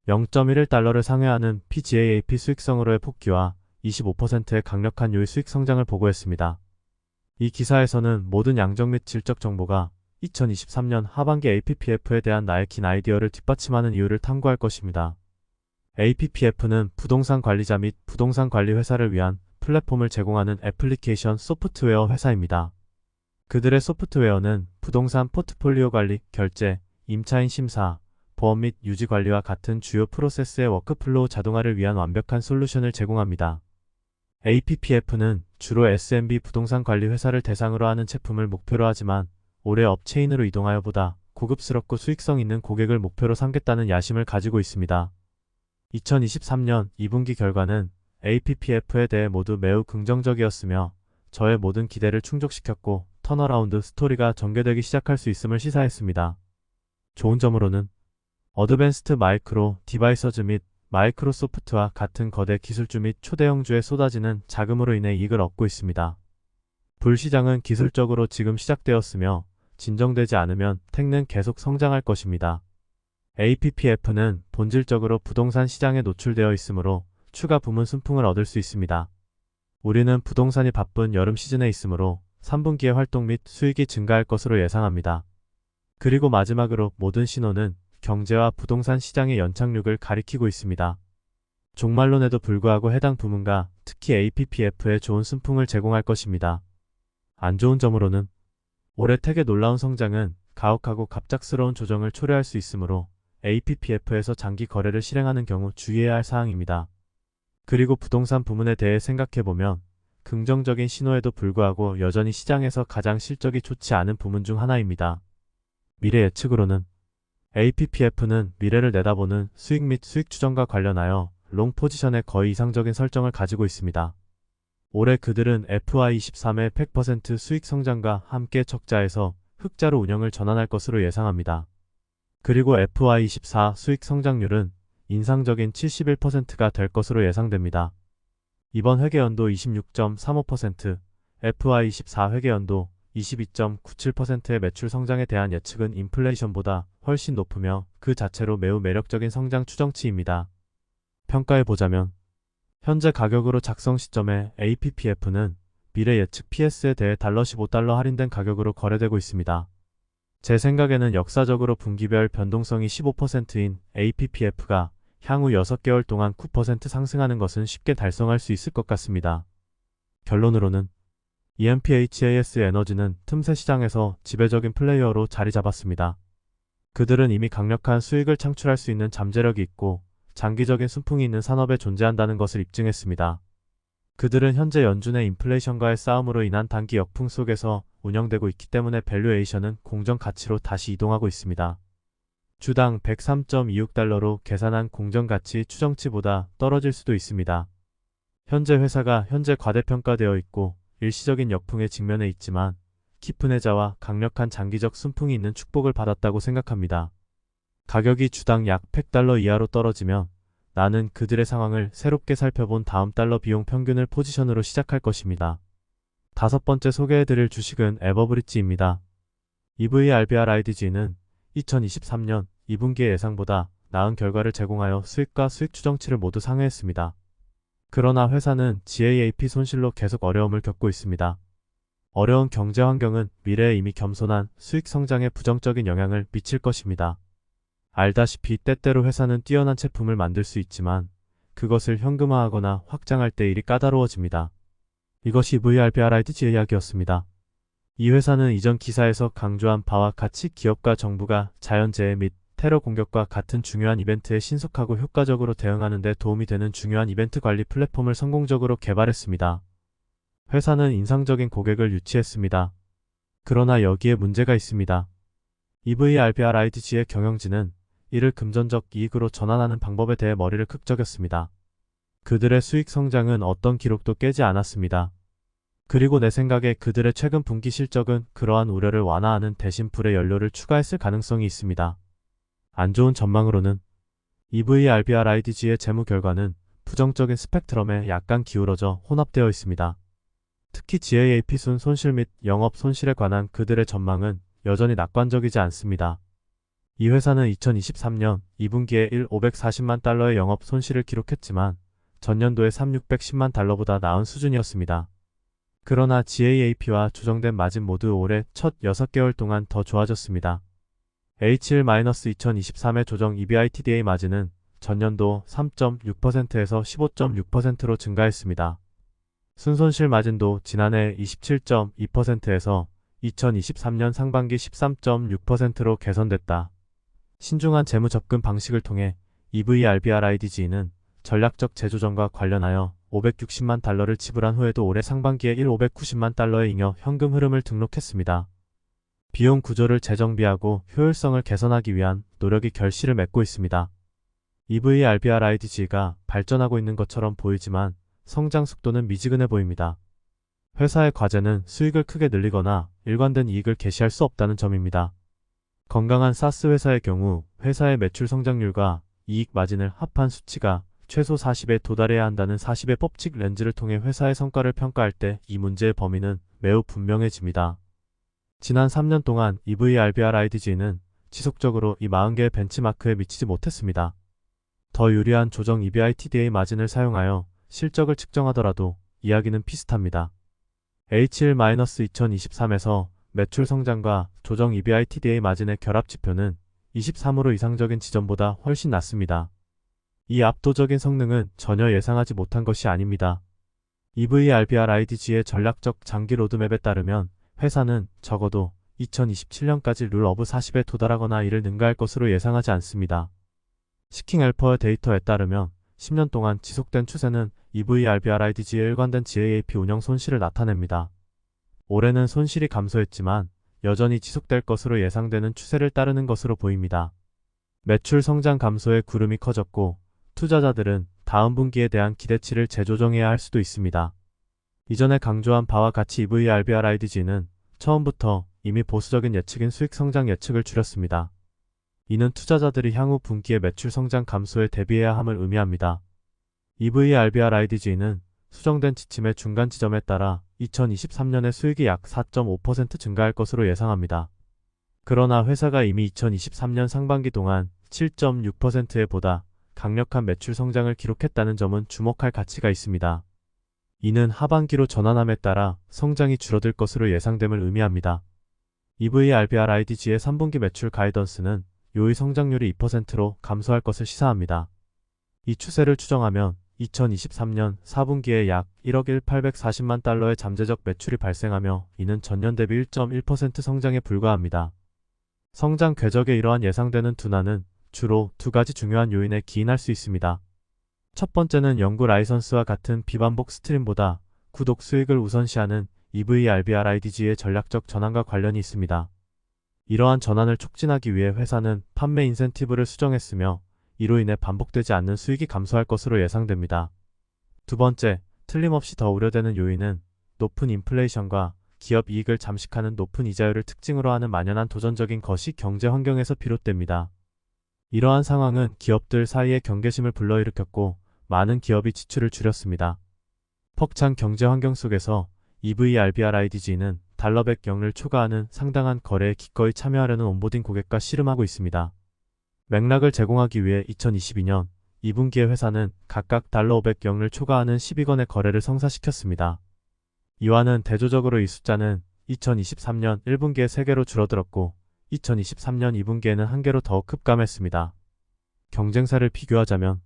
0.11달러를 상회하는 PGAAP 수익성으로의 폭기와 25%의 강력한 요일 수익 성장을 보고했습니다. 이 기사에서는 모든 양적 및 질적 정보가 2023년 하반기 APPF에 대한 나의 긴 아이디어를 뒷받침하는 이유를 탐구할 것입니다. APPF는 부동산 관리자 및 부동산 관리 회사를 위한 플랫폼을 제공하는 애플리케이션 소프트웨어 회사입니다. 그들의 소프트웨어는 부동산 포트폴리오 관리, 결제, 임차인 심사, 보험 및 유지 관리와 같은 주요 프로세스의 워크플로우 자동화를 위한 완벽한 솔루션을 제공합니다. APPF는 주로 SMB 부동산 관리 회사를 대상으로 하는 제품을 목표로 하지만 올해 업체인으로 이동하여 보다 고급스럽고 수익성 있는 고객을 목표로 삼겠다는 야심을 가지고 있습니다. 2023년 2분기 결과는 APPF에 대해 모두 매우 긍정적이었으며 저의 모든 기대를 충족시켰고 턴어라운드 스토리가 전개되기 시작할 수 있음을 시사했습니다. 좋은 점으로는 어드밴스트 마이크로 디바이서즈 및 마이크로소프트와 같은 거대 기술주 및 초대형주에 쏟아지는 자금으로 인해 이익을 얻고 있습니다. 불시장은 기술적으로 지금 시작되었으며 진정되지 않으면 택는 계속 성장할 것입니다. APPF는 본질적으로 부동산 시장에 노출되어 있으므로 추가 부문 순풍을 얻을 수 있습니다. 우리는 부동산이 바쁜 여름 시즌에 있으므로 3분기의 활동 및 수익이 증가할 것으로 예상합니다. 그리고 마지막으로 모든 신호는 경제와 부동산 시장의 연착륙을 가리키고 있습니다. 종말론에도 불구하고 해당 부문과 특히 APPF에 좋은 순풍을 제공할 것입니다. 안 좋은 점으로는 올해 택의 놀라운 성장은 가혹하고 갑작스러운 조정을 초래할 수 있으므로 APPF에서 장기 거래를 실행하는 경우 주의해야 할 사항입니다. 그리고 부동산 부문에 대해 생각해보면 긍정적인 신호에도 불구하고 여전히 시장에서 가장 실적이 좋지 않은 부문 중 하나입니다. 미래 예측으로는 APPF는 미래를 내다보는 수익 및 수익 추정과 관련하여 롱 포지션의 거의 이상적인 설정을 가지고 있습니다. 올해 그들은 FY23의 100% 수익 성장과 함께 적자에서 흑자로 운영을 전환할 것으로 예상합니다. 그리고 FY24 수익 성장률은 인상적인 71%가 될 것으로 예상됩니다. 이번 회계연도 26.35%, FY24 회계연도 22.97%의 매출 성장에 대한 예측은 인플레이션보다 훨씬 높으며 그 자체로 매우 매력적인 성장 추정치입니다. 평가해보자면 현재 가격으로 작성 시점에 APPF는 미래 예측 PS에 대해 달러 15달러 할인된 가격으로 거래되고 있습니다. 제 생각에는 역사적으로 분기별 변동성이 15%인 APPF가 향후 6개월 동안 9% 상승하는 것은 쉽게 달성할 수 있을 것 같습니다. 결론으로는 EMPHAS 에너지는 틈새 시장에서 지배적인 플레이어로 자리 잡았습니다. 그들은 이미 강력한 수익을 창출할 수 있는 잠재력이 있고 장기적인 순풍이 있는 산업에 존재한다는 것을 입증했습니다. 그들은 현재 연준의 인플레이션과의 싸움으로 인한 단기 역풍 속에서 운영되고 있기 때문에 밸류에이션은 공정 가치로 다시 이동하고 있습니다. 주당 103.26달러로 계산한 공정 가치 추정치보다 떨어질 수도 있습니다. 현재 회사가 과대평가되어 있고 일시적인 역풍에 직면해 있지만 깊은 해자와 강력한 장기적 순풍이 있는 축복을 받았다고 생각합니다. 가격이 주당 약 100달러 이하로 떨어지면 나는 그들의 상황을 새롭게 살펴본 다음 달러 비용 평균을 포지션으로 시작할 것입니다. 다섯 번째 소개해드릴 주식은 에버브릿지입니다. EVRBRIDG는 2023년 2분기의 예상보다 나은 결과를 제공하여 수익과 수익 추정치를 모두 상회했습니다. 그러나 회사는 GAAP 손실로 계속 어려움을 겪고 있습니다. 어려운 경제 환경은 미래에 이미 겸손한 수익 성장에 부정적인 영향을 미칠 것입니다. 알다시피 때때로 회사는 뛰어난 제품을 만들 수 있지만 그것을 현금화하거나 확장할 때 일이 까다로워집니다. 이것이 EVRBRIDG의 이야기였습니다. 이 회사는 이전 기사에서 강조한 바와 같이 기업과 정부가 자연재해 및 테러 공격과 같은 중요한 이벤트에 신속하고 효과적으로 대응하는 데 도움이 되는 중요한 이벤트 관리 플랫폼을 성공적으로 개발했습니다. 회사는 인상적인 고객을 유치했습니다. 그러나 여기에 문제가 있습니다. EVRBRIDG의 경영진은 이를 금전적 이익으로 전환하는 방법에 대해 머리를 극적였습니다. 그들의 수익 성장은 어떤 기록도 깨지 않았습니다. 그리고 내 생각에 그들의 최근 분기 실적은 그러한 우려를 완화하는 대신 불의 연료를 추가했을 가능성이 있습니다. 안 좋은 전망으로는 EVRBRIDG의 재무 결과는 부정적인 스펙트럼에 약간 기울어져 혼합되어 있습니다. 특히 GAAP 손실 및 영업 손실에 관한 그들의 전망은 여전히 낙관적이지 않습니다. 이 회사는 2023년 2분기에 1,540만 달러의 영업 손실을 기록했지만 전년도의 3,610만 달러보다 나은 수준이었습니다. 그러나 GAAP와 조정된 마진 모두 올해 첫 6개월 동안 더 좋아졌습니다. H1-2023의 조정 EBITDA 마진은 전년도 3.6%에서 15.6%로 증가했습니다. 순손실 마진도 지난해 27.2%에서 2023년 상반기 13.6%로 개선됐다. 신중한 재무 접근 방식을 통해 EVRBRIDG는 전략적 재조정과 관련하여 560만 달러를 지불한 후에도 올해 상반기에 1,590만 달러의 잉여 현금 흐름을 등록했습니다. 비용 구조를 재정비하고 효율성을 개선하기 위한 노력이 결실을 맺고 있습니다. EVRBRIDG가 발전하고 있는 것처럼 보이지만 성장 속도는 미지근해 보입니다. 회사의 과제는 수익을 크게 늘리거나 일관된 이익을 개시할 수 없다는 점입니다. 건강한 사스 회사의 경우 회사의 매출 성장률과 이익 마진을 합한 수치가 최소 40에 도달해야 한다는 40의 법칙 렌즈를 통해 회사의 성과를 평가할 때 이 문제의 범위는 매우 분명해집니다. 지난 3년 동안 EVRBRIDG는 지속적으로 이 40개의 벤치마크에 미치지 못했습니다. 더 유리한 조정 EBITDA 마진을 사용하여 실적을 측정하더라도 이야기는 비슷합니다. H1-2023에서 매출 성장과 조정 EBITDA 마진의 결합 지표는 23으로 이상적인 지점보다 훨씬 낮습니다. 이 압도적인 성능은 전혀 예상하지 못한 것이 아닙니다. EVRBRIDG의 전략적 장기 로드맵에 따르면 회사는 적어도 2027년까지 룰 오브 40에 도달하거나 이를 능가할 것으로 예상하지 않습니다. 시킹 앨퍼의 데이터에 따르면 10년 동안 지속된 추세는 EVRBRIDG의 일관된 GAAP 운영 손실을 나타냅니다. 올해는 손실이 감소했지만 여전히 지속될 것으로 예상되는 추세를 따르는 것으로 보입니다. 매출 성장 감소의 구름이 커졌고 투자자들은 다음 분기에 대한 기대치를 재조정해야 할 수도 있습니다. 이전에 강조한 바와 같이 EVRBRIDG는 처음부터 이미 보수적인 예측인 수익 성장 예측을 줄였습니다. 이는 투자자들이 향후 분기의 매출 성장 감소에 대비해야 함을 의미합니다. EVRBRIDG는 수정된 지침의 중간 지점에 따라 2023년에 수익이 약 4.5% 증가할 것으로 예상합니다. 그러나 회사가 이미 2023년 상반기 동안 7.6%에 보다 강력한 매출 성장을 기록했다는 점은 주목할 가치가 있습니다. 이는 하반기로 전환함에 따라 성장이 줄어들 것으로 예상됨을 의미합니다. EVRBRIDG의 3분기 매출 가이던스는 요의 성장률이 2%로 감소할 것을 시사합니다. 이 추세를 추정하면 2023년 4분기에 약 1억 1,840만 달러의 잠재적 매출이 발생하며 이는 전년 대비 1.1% 성장에 불과합니다. 성장 궤적에 이러한 예상되는 둔화는 주로 두 가지 중요한 요인에 기인할 수 있습니다. 첫 번째는 연구 라이선스와 같은 비반복 스트림보다 구독 수익을 우선시하는 EVRBRIDG의 전략적 전환과 관련이 있습니다. 이러한 전환을 촉진하기 위해 회사는 판매 인센티브를 수정했으며 이로 인해 반복되지 않는 수익이 감소할 것으로 예상됩니다. 두 번째, 틀림없이 더 우려되는 요인은 높은 인플레이션과 기업 이익을 잠식하는 높은 이자율을 특징으로 하는 만연한 도전적인 거시 경제 환경에서 비롯됩니다. 이러한 상황은 기업들 사이에 경계심을 불러일으켰고 많은 기업이 지출을 줄였습니다. 퍽찬 경제 환경 속에서 EVRBRIDG는 달러 100영을 초과하는 상당한 거래에 기꺼이 참여하려는 온보딩 고객과 씨름하고 있습니다. 맥락을 제공하기 위해 2022년 2분기에 회사는 각각 달러 500영을 초과하는 12건의 거래를 성사시켰습니다. 이와는 대조적으로 이 숫자는 2023년 1분기에 3개로 줄어들었고 2023년 2분기에는 1개로 더욱 급감했습니다. 경쟁사를 비교하자면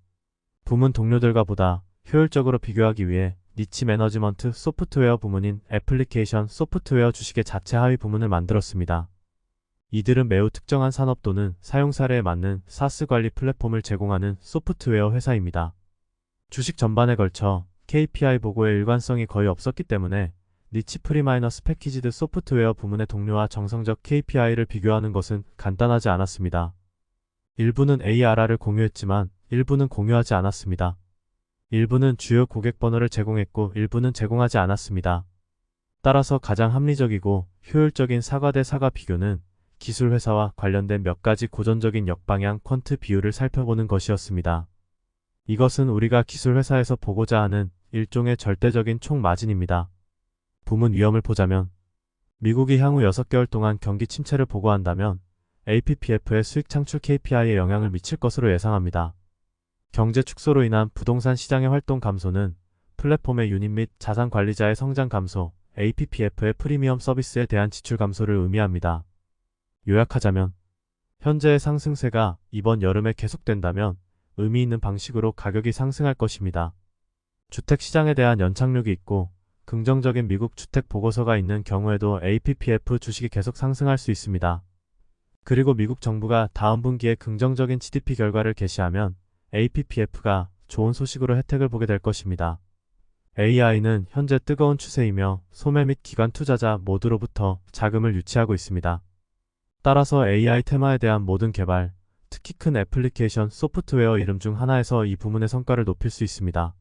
부문 동료들과 보다 효율적으로 비교하기 위해 니치 매너지먼트 소프트웨어 부문인 애플리케이션 소프트웨어 주식의 자체 하위 부문을 만들었습니다. 이들은 매우 특정한 산업 또는 사용 사례에 맞는 사스 관리 플랫폼을 제공하는 소프트웨어 회사입니다. 주식 전반에 걸쳐 KPI 보고의 일관성이 거의 없었기 때문에 니치 프리마이너스 패키지드 소프트웨어 부문의 동료와 정성적 KPI를 비교하는 것은 간단하지 않았습니다. 일부는 ARR을 공유했지만 일부는 공유하지 않았습니다. 일부는 주요 고객 번호를 제공했고 일부는 제공하지 않았습니다. 따라서 가장 합리적이고 효율적인 사과 대 사과 비교는 기술 회사와 관련된 몇 가지 고전적인 역방향 퀀트 비율을 살펴보는 것이었습니다. 이것은 우리가 기술 회사에서 보고자 하는 일종의 절대적인 총 마진입니다. 부문 위험을 보자면 미국이 향후 6개월 동안 경기 침체를 보고한다면 APPF의 수익 창출 KPI에 영향을 미칠 것으로 예상합니다. 경제 축소로 인한 부동산 시장의 활동 감소는 플랫폼의 유닛 및 자산 관리자의 성장 감소, APPF의 프리미엄 서비스에 대한 지출 감소를 의미합니다. 요약하자면 현재의 상승세가 이번 여름에 계속된다면 의미 있는 방식으로 가격이 상승할 것입니다. 주택시장에 대한 연착륙이 있고 긍정적인 미국 주택 보고서가 있는 경우에도 APPF 주식이 계속 상승할 수 있습니다. 그리고 미국 정부가 다음 분기에 긍정적인 GDP 결과를 게시하면 APPF가 좋은 소식으로 혜택을 보게 될 것입니다. AI는 현재 뜨거운 추세이며 소매 및 기관 투자자 모두로부터 자금을 유치하고 있습니다. 따라서 AI 테마에 대한 모든 개발, 특히 큰 애플리케이션 소프트웨어 이름 중 하나에서 이 부문의 성과를 높일 수 있습니다.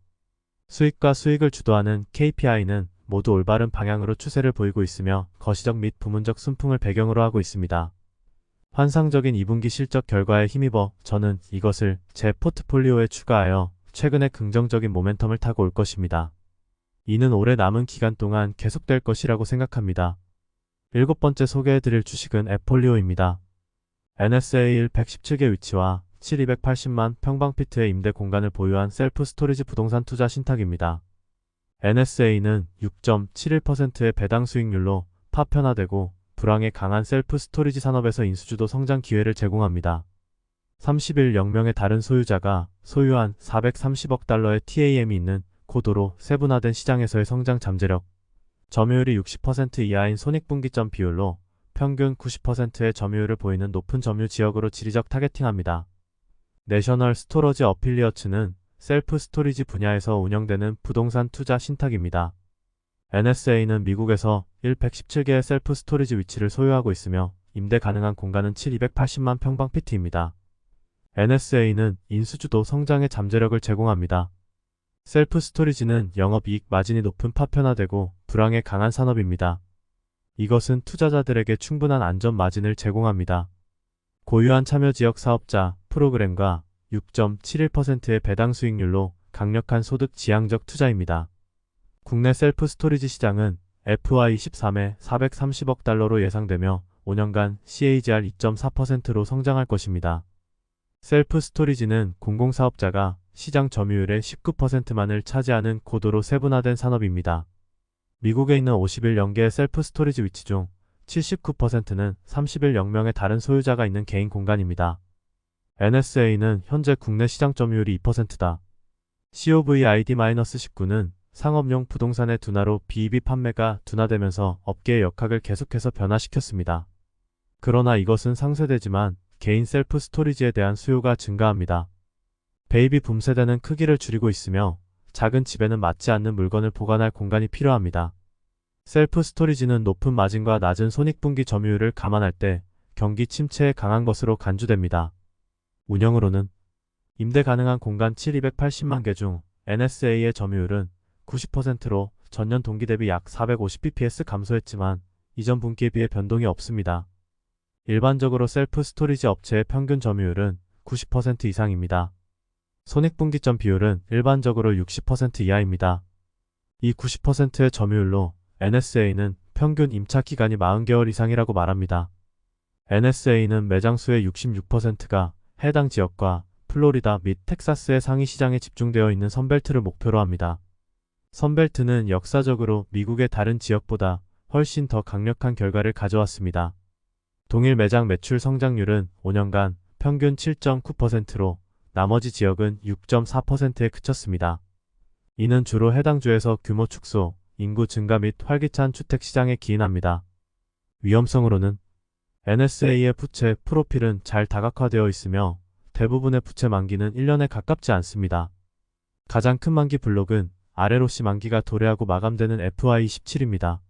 수익과 수익을 주도하는 KPI는 모두 올바른 방향으로 추세를 보이고 있으며 거시적 및 부문적 순풍을 배경으로 하고 있습니다. 환상적인 2분기 실적 결과에 힘입어 저는 이것을 제 포트폴리오에 추가하여 최근에 긍정적인 모멘텀을 타고 올 것입니다. 이는 올해 남은 기간 동안 계속될 것이라고 생각합니다. 7번째 소개해드릴 주식은 애폴리오입니다. NSA 117개 위치와 7,280만 평방피트의 임대 공간을 보유한 셀프 스토리지 부동산 투자 신탁입니다. NSA는 6.71%의 배당 수익률로 파편화되고 불황에 강한 셀프 스토리지 산업에서 인수주도 성장 기회를 제공합니다. 31영명의 다른 소유자가 소유한 430억 달러의 TAM이 있는 고도로 세분화된 시장에서의 성장 잠재력, 점유율이 60% 이하인 손익분기점 비율로 평균 90%의 점유율을 보이는 높은 점유 지역으로 지리적 타겟팅합니다. 내셔널 스토러지 어필리어츠는 셀프 스토리지 분야에서 운영되는 부동산 투자 신탁입니다. NSA는 미국에서 117개의 셀프 스토리지 위치를 소유하고 있으며 임대 가능한 공간은 7,280만 평방피트입니다. NSA는 인수주도 성장의 잠재력을 제공합니다. 셀프 스토리지는 영업이익 마진이 높은 파편화되고 불황에 강한 산업입니다. 이것은 투자자들에게 충분한 안전 마진을 제공합니다. 고유한 참여지역 사업자 프로그램과 6.71%의 배당 수익률로 강력한 소득 지향적 투자입니다. 국내 셀프 스토리지 시장은 FY23에 430억 달러로 예상되며 5년간 CAGR 2.4%로 성장할 것입니다. 셀프 스토리지는 공공사업자가 시장 점유율의 19%만을 차지하는 고도로 세분화된 산업입니다. 미국에 있는 51연개의 셀프 스토리지 위치 중 79%는 31영명의 다른 소유자가 있는 개인 공간입니다. NSA는 현재 국내 시장 점유율이 2%다. COVID-19는 상업용 부동산의 둔화로 BEP 판매가 둔화되면서 업계의 역학을 계속해서 변화시켰습니다. 그러나 이것은 상쇄되지만 개인 셀프 스토리지에 대한 수요가 증가합니다. 베이비 붐 세대는 크기를 줄이고 있으며 작은 집에는 맞지 않는 물건을 보관할 공간이 필요합니다. 셀프 스토리지는 높은 마진과 낮은 손익분기 점유율을 감안할 때 경기 침체에 강한 것으로 간주됩니다. 운영으로는 임대 가능한 공간 7,280만 개 중 NSA의 점유율은 90%로 전년 동기 대비 약 450bps 감소했지만 이전 분기에 비해 변동이 없습니다. 일반적으로 셀프 스토리지 업체의 평균 점유율은 90% 이상입니다. 손익분기점 비율은 일반적으로 60% 이하입니다. 이 90%의 점유율로 NSA는 평균 임차 기간이 40개월 이상이라고 말합니다. NSA는 매장 수의 66%가 해당 지역과 플로리다 및 텍사스의 상위 시장에 집중되어 있는 선벨트를 목표로 합니다. 선벨트는 역사적으로 미국의 다른 지역보다 훨씬 더 강력한 결과를 가져왔습니다. 동일 매장 매출 성장률은 5년간 평균 7.9%로 나머지 지역은 6.4%에 그쳤습니다. 이는 주로 해당 주에서 규모 축소, 인구 증가 및 활기찬 주택 시장에 기인합니다. 위험성으로는 NSA의 부채 프로필은 잘 다각화되어 있으며 대부분의 부채 만기는 1년에 가깝지 않습니다. 가장 큰 만기 블록은 아레로시 만기가 도래하고 마감되는 FY17입니다.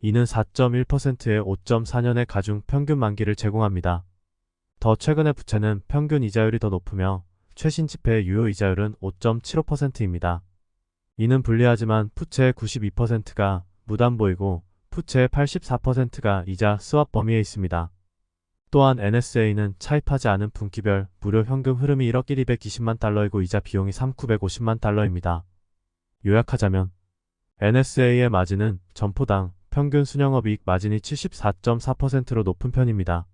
이는 4.1%의 5.4년의 가중 평균 만기를 제공합니다. 더 최근의 부채는 평균 이자율이 더 높으며 최신 지폐의 유효 이자율은 5.75%입니다. 이는 불리하지만 부채의 92%가 무담보이고 부채의 84%가 이자 스왑 범위에 있습니다. 또한 NSA는 차입하지 않은 분기별 무료 현금 흐름이 1억 1,220만 달러이고 이자 비용이 3,950만 달러입니다. 요약하자면 NSA의 마진은 점포당 평균 순영업이익 마진이 74.4%로 높은 편입니다.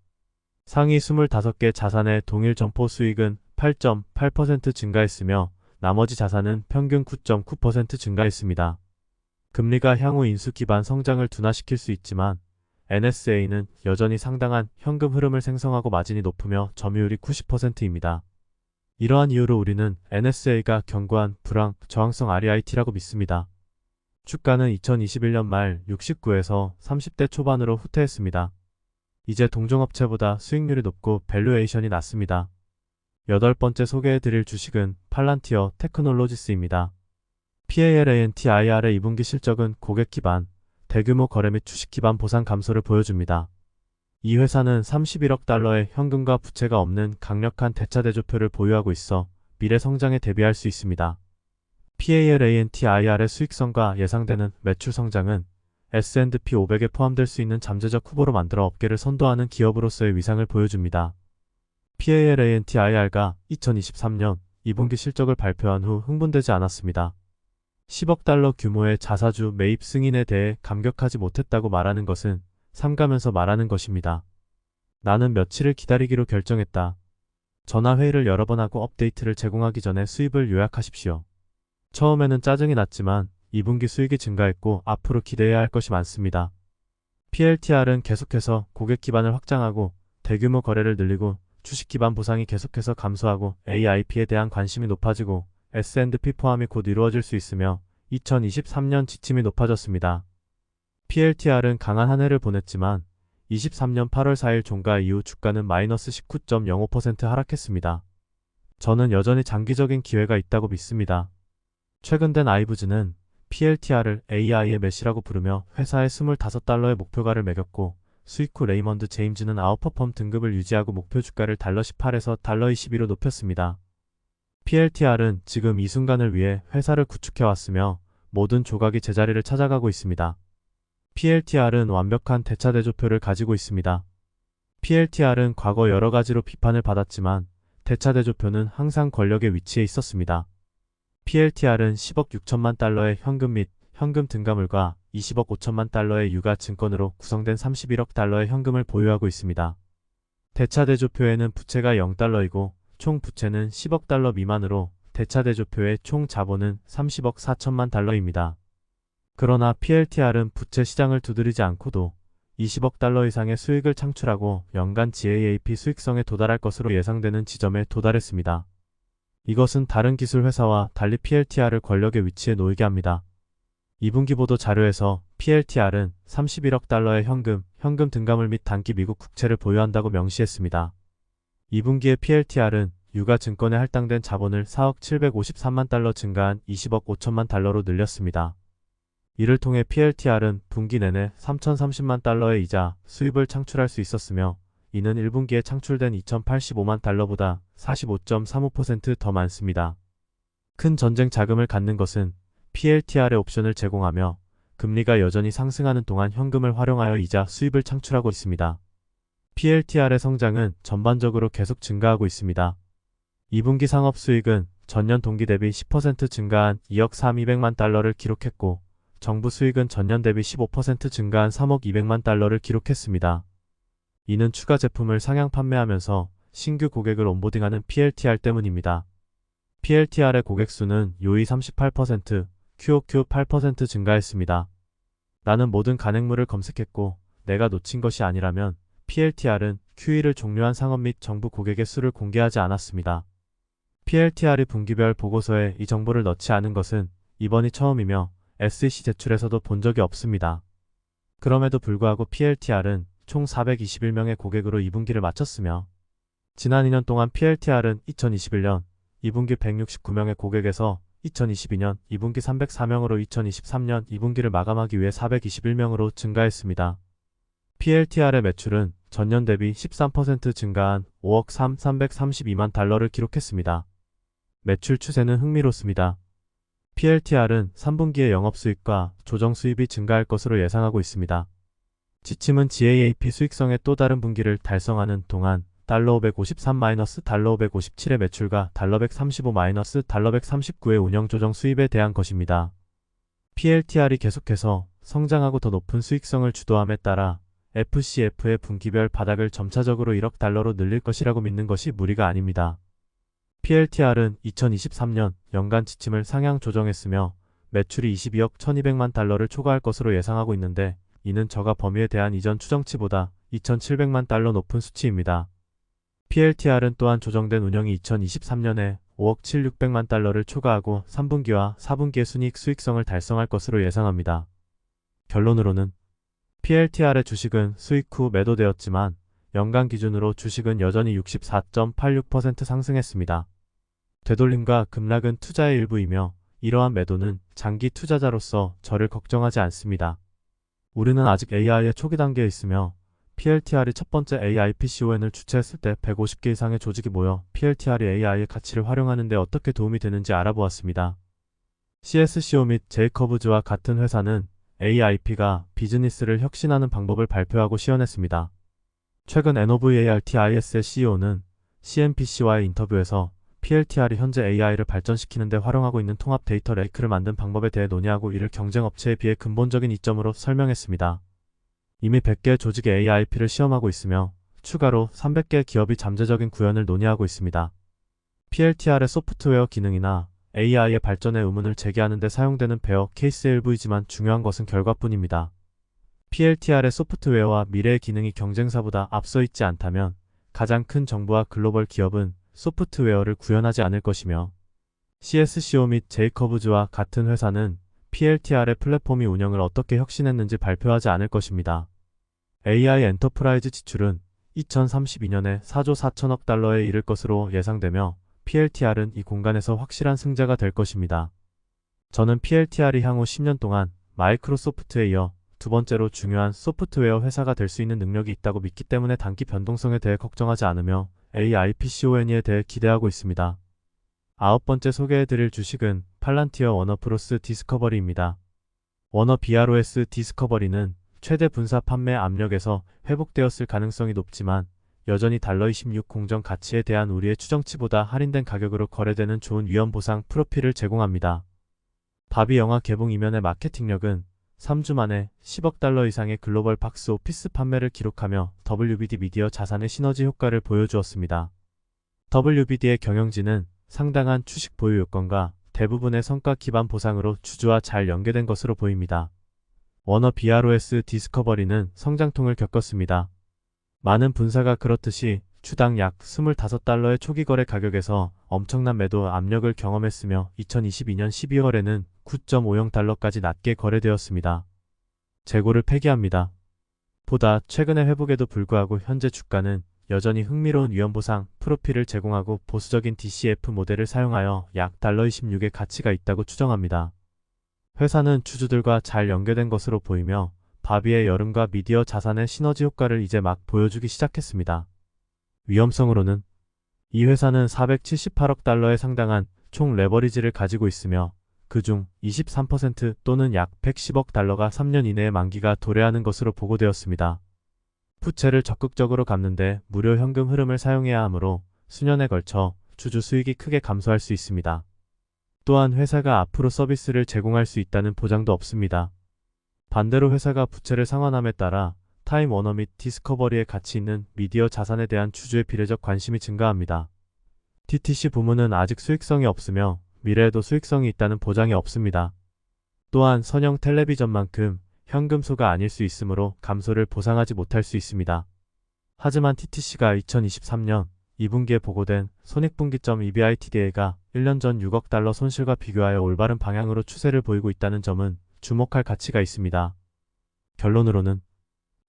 상위 25개 자산의 동일 점포 수익은 8.8% 증가했으며 나머지 자산은 평균 9.9% 증가했습니다. 금리가 향후 인수 기반 성장을 둔화시킬 수 있지만 NSA는 여전히 상당한 현금 흐름을 생성하고 마진이 높으며 점유율이 90%입니다. 이러한 이유로 우리는 NSA가 견고한 불황, 저항성 REIT라고 믿습니다. 주가는 2021년 말 69에서 30대 초반으로 후퇴했습니다. 이제 동종업체보다 수익률이 높고 밸류에이션이 낮습니다. 8번째 소개해드릴 주식은 팔란티어 테크놀로지스입니다. PALANTIR의 2분기 실적은 고객 기반, 대규모 거래 및 주식 기반 보상 감소를 보여줍니다. 이 회사는 31억 달러의 현금과 부채가 없는 강력한 대차 대조표를 보유하고 있어 미래 성장에 대비할 수 있습니다. PALANTIR의 수익성과 예상되는 매출 성장은 S&P 500에 포함될 수 있는 잠재적 후보로 만들어 업계를 선도하는 기업으로서의 위상을 보여줍니다. PALANTIR가 2023년 2분기 실적을 발표한 후 흥분되지 않았습니다. 10억 달러 규모의 자사주 매입 승인에 대해 감격하지 못했다고 말하는 것은 삼가면서 말하는 것입니다. 나는 며칠을 기다리기로 결정했다. 전화회의를 여러 번 하고 업데이트를 제공하기 전에 수입을 요약하십시오. 처음에는 짜증이 났지만 2분기 수익이 증가했고 앞으로 기대해야 할 것이 많습니다. PLTR은 계속해서 고객 기반을 확장하고 대규모 거래를 늘리고 주식 기반 보상이 계속해서 감소하고 AIP에 대한 관심이 높아지고 S&P 포함이 곧 이루어질 수 있으며 2023년 지침이 높아졌습니다. PLTR은 강한 한 해를 보냈지만 23년 8월 4일 종가 이후 주가는 마이너스 19.05% 하락했습니다. 저는 여전히 장기적인 기회가 있다고 믿습니다. 최근 된 아이브즈는 PLTR을 AI의 메시라고 부르며 회사의 25달러의 목표가를 매겼고 수익 후 레이먼드 제임즈는 아웃퍼폼 등급을 유지하고 목표 주가를 $18에서 $22로 높였습니다. PLTR은 지금 이 순간을 위해 회사를 구축해왔으며 모든 조각이 제자리를 찾아가고 있습니다. PLTR은 완벽한 대차 대조표를 가지고 있습니다. PLTR은 과거 여러 가지로 비판을 받았지만 대차 대조표는 항상 권력의 위치에 있었습니다. PLTR은 10억 6천만 달러의 현금 및 현금 등가물과 20억 5천만 달러의 유가 증권으로 구성된 31억 달러의 현금을 보유하고 있습니다. 대차 대조표에는 부채가 0달러이고 총 부채는 10억 달러 미만으로 대차 대조표의 총 자본은 30억 4천만 달러입니다. 그러나 PLTR은 부채 시장을 두드리지 않고도 20억 달러 이상의 수익을 창출하고 연간 GAAP 수익성에 도달할 것으로 예상되는 지점에 도달했습니다. 이것은 다른 기술 회사와 달리 PLTR을 권력의 위치에 놓이게 합니다. 2분기 보도 자료에서 PLTR은 31억 달러의 현금 등가물 및 단기 미국 국채를 보유한다고 명시했습니다. 2분기에 PLTR은 유가증권에 할당된 자본을 4억 753만 달러 증가한 20억 5천만 달러로 늘렸습니다. 이를 통해 PLTR은 분기 내내 3,030만 달러의 이자 수입을 창출할 수 있었으며 이는 1분기에 창출된 2,085만 달러보다 45.35% 더 많습니다. 큰 전쟁 자금을 갖는 것은 PLTR의 옵션을 제공하며 금리가 여전히 상승하는 동안 현금을 활용하여 이자 수입을 창출하고 있습니다. PLTR의 성장은 전반적으로 계속 증가하고 있습니다. 2분기 상업수익은 전년 동기 대비 10% 증가한 2억 3,200만 달러를 기록했고 정부 수익은 전년 대비 15% 증가한 3억 200만 달러를 기록했습니다. 이는 추가 제품을 상향 판매하면서 신규 고객을 온보딩하는 PLTR 때문입니다. PLTR의 고객 수는 요이 38%, QOQ 8% 증가했습니다. 나는 모든 간행물을 검색했고 내가 놓친 것이 아니라면 PLTR은 QE를 종료한 상업 및 정부 고객의 수를 공개하지 않았습니다. PLTR이 분기별 보고서에 이 정보를 넣지 않은 것은 이번이 처음이며 SEC 제출에서도 본 적이 없습니다. 그럼에도 불구하고 PLTR은 총 421명의 고객으로 2분기를 마쳤으며 지난 2년 동안 PLTR은 2021년 2분기 169명의 고객에서 2022년 2분기 304명으로 2023년 2분기를 마감하기 위해 421명으로 증가했습니다. PLTR의 매출은 전년 대비 13% 증가한 5억 332만 달러를 기록했습니다. 매출 추세는 흥미롭습니다. PLTR은 3분기의 영업수익과 조정수입이 증가할 것으로 예상하고 있습니다. 지침은 GAAP 수익성의 또 다른 분기를 달성하는 동안 $553- $557의 매출과 $135- $139의 운영조정 수입에 대한 것입니다. PLTR이 계속해서 성장하고 더 높은 수익성을 주도함에 따라 FCF의 분기별 바닥을 점차적으로 1억 달러로 늘릴 것이라고 믿는 것이 무리가 아닙니다. PLTR은 2023년 연간 지침을 상향 조정했으며 매출이 22억 1200만 달러를 초과할 것으로 예상하고 있는데 이는 저가 범위에 대한 이전 추정치보다 2700만 달러 높은 수치입니다. PLTR은 또한 조정된 운영이 2023년에 5억 7600만 달러를 초과하고 3분기와 4분기의 순이익 수익성을 달성할 것으로 예상합니다. 결론으로는 PLTR의 주식은 수익 후 매도되었지만 연간 기준으로 주식은 여전히 64.86% 상승했습니다. 되돌림과 급락은 투자의 일부이며 이러한 매도는 장기 투자자로서 저를 걱정하지 않습니다. 우리는 아직 AI의 초기 단계에 있으며 PLTR이 첫 번째 AIPCON을 주최했을 때 150개 이상의 조직이 모여 PLTR이 AI의 가치를 활용하는 데 어떻게 도움이 되는지 알아보았습니다. CSCO 및 제이커브즈와 같은 회사는 AIP가 비즈니스를 혁신하는 방법을 발표하고 시연했습니다. 최근 NOVARTIS의 CEO는 CNBC와의 인터뷰에서 PLTR이 현재 AI를 발전시키는 데 활용하고 있는 통합 데이터 레이크를 만든 방법에 대해 논의하고 이를 경쟁 업체에 비해 근본적인 이점으로 설명했습니다. 이미 100개 조직의 AIP를 시험하고 있으며 추가로 300개 기업이 잠재적인 구현을 논의하고 있습니다. PLTR의 소프트웨어 기능이나 AI의 발전의 의문을 제기하는 데 사용되는 베어 케이스의 일부이지만 중요한 것은 결과뿐입니다. PLTR의 소프트웨어와 미래의 기능이 경쟁사보다 앞서 있지 않다면 가장 큰 정부와 글로벌 기업은 소프트웨어를 구현하지 않을 것이며 CSCO 및 제이커브즈와 같은 회사는 PLTR의 플랫폼이 운영을 어떻게 혁신했는지 발표하지 않을 것입니다. AI 엔터프라이즈 지출은 2032년에 4조 4천억 달러에 이를 것으로 예상되며 PLTR은 이 공간에서 확실한 승자가 될 것입니다. 저는 PLTR이 향후 10년 동안 마이크로소프트에 이어 두 번째로 중요한 소프트웨어 회사가 될 수 있는 능력이 있다고 믿기 때문에 단기 변동성에 대해 걱정하지 않으며 AIPCON에 대해 기대하고 있습니다. 아홉 번째 소개해드릴 주식은 팔란티어 워너브로스 디스커버리입니다. 워너 BROS 디스커버리는 최대 분사 판매 압력에서 회복되었을 가능성이 높지만 여전히 $26 공정 가치에 대한 우리의 추정치보다 할인된 가격으로 거래되는 좋은 위험 보상 프로필을 제공합니다. 바비 영화 개봉 이면의 마케팅력은 3주 만에 $10억 이상의 글로벌 박스 오피스 판매를 기록하며 WBD 미디어 자산의 시너지 효과를 보여주었습니다. WBD의 경영진은 상당한 주식 보유 요건과 대부분의 성과 기반 보상으로 주주와 잘 연계된 것으로 보입니다. 워너 BROS 디스커버리는 성장통을 겪었습니다. 많은 분사가 그렇듯이 주당 약 $25의 초기 거래 가격에서 엄청난 매도 압력을 경험했으며 2022년 12월에는 $9.50까지 낮게 거래되었습니다. 재고를 폐기합니다. 보다 최근의 회복에도 불구하고 현재 주가는 여전히 흥미로운 위험보상 프로필을 제공하고 보수적인 DCF 모델을 사용하여 약 $26의 가치가 있다고 추정합니다. 회사는 주주들과 잘 연계된 것으로 보이며 바비의 여름과 미디어 자산의 시너지 효과를 이제 막 보여주기 시작했습니다. 위험성으로는 이 회사는 $478억 상당한 총 레버리지를 가지고 있으며 그중 23% 또는 약 $110억 3년 이내에 만기가 도래하는 것으로 보고되었습니다. 부채를 적극적으로 갚는데 무료 현금 흐름을 사용해야 하므로 수년에 걸쳐 주주 수익이 크게 감소할 수 있습니다. 또한 회사가 앞으로 서비스를 제공할 수 있다는 보장도 없습니다. 반대로 회사가 부채를 상환함에 따라 타임 워너 및 디스커버리에 가치 있는 미디어 자산에 대한 주주의 비례적 관심이 증가합니다. TTC 부문은 아직 수익성이 없으며 미래에도 수익성이 있다는 보장이 없습니다. 또한 선형 텔레비전만큼 현금소가 아닐 수 있으므로 감소를 보상하지 못할 수 있습니다. 하지만 TTC가 2023년 2분기에 보고된 손익분기점 EBITDA가 1년 전 $6억 손실과 비교하여 올바른 방향으로 추세를 보이고 있다는 점은 주목할 가치가 있습니다. 결론으로는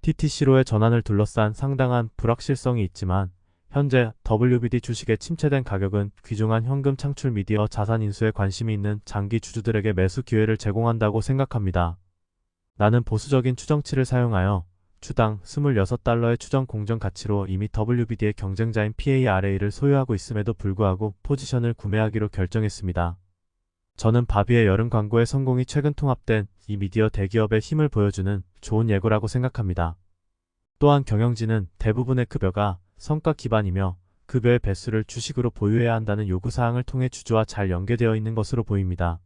TTC로의 전환을 둘러싼 상당한 불확실성이 있지만 현재 WBD 주식의 침체된 가격은 귀중한 현금 창출 미디어 자산 인수에 관심이 있는 장기 주주들에게 매수 기회를 제공한다고 생각합니다. 나는 보수적인 추정치를 사용하여 주당 $26의 추정 공정 가치로 이미 WBD의 경쟁자인 PARA를 소유하고 있음에도 불구하고 포지션을 구매하기로 결정했습니다. 저는 바비의 여름 광고의 성공이 최근 통합된 이 미디어 대기업의 힘을 보여주는 좋은 예고라고 생각합니다. 또한 경영진은 대부분의 급여가 성과 기반이며 급여의 배수를 주식으로 보유해야 한다는 요구사항을 통해 주주와 잘 연계되어 있는 것으로 보입니다.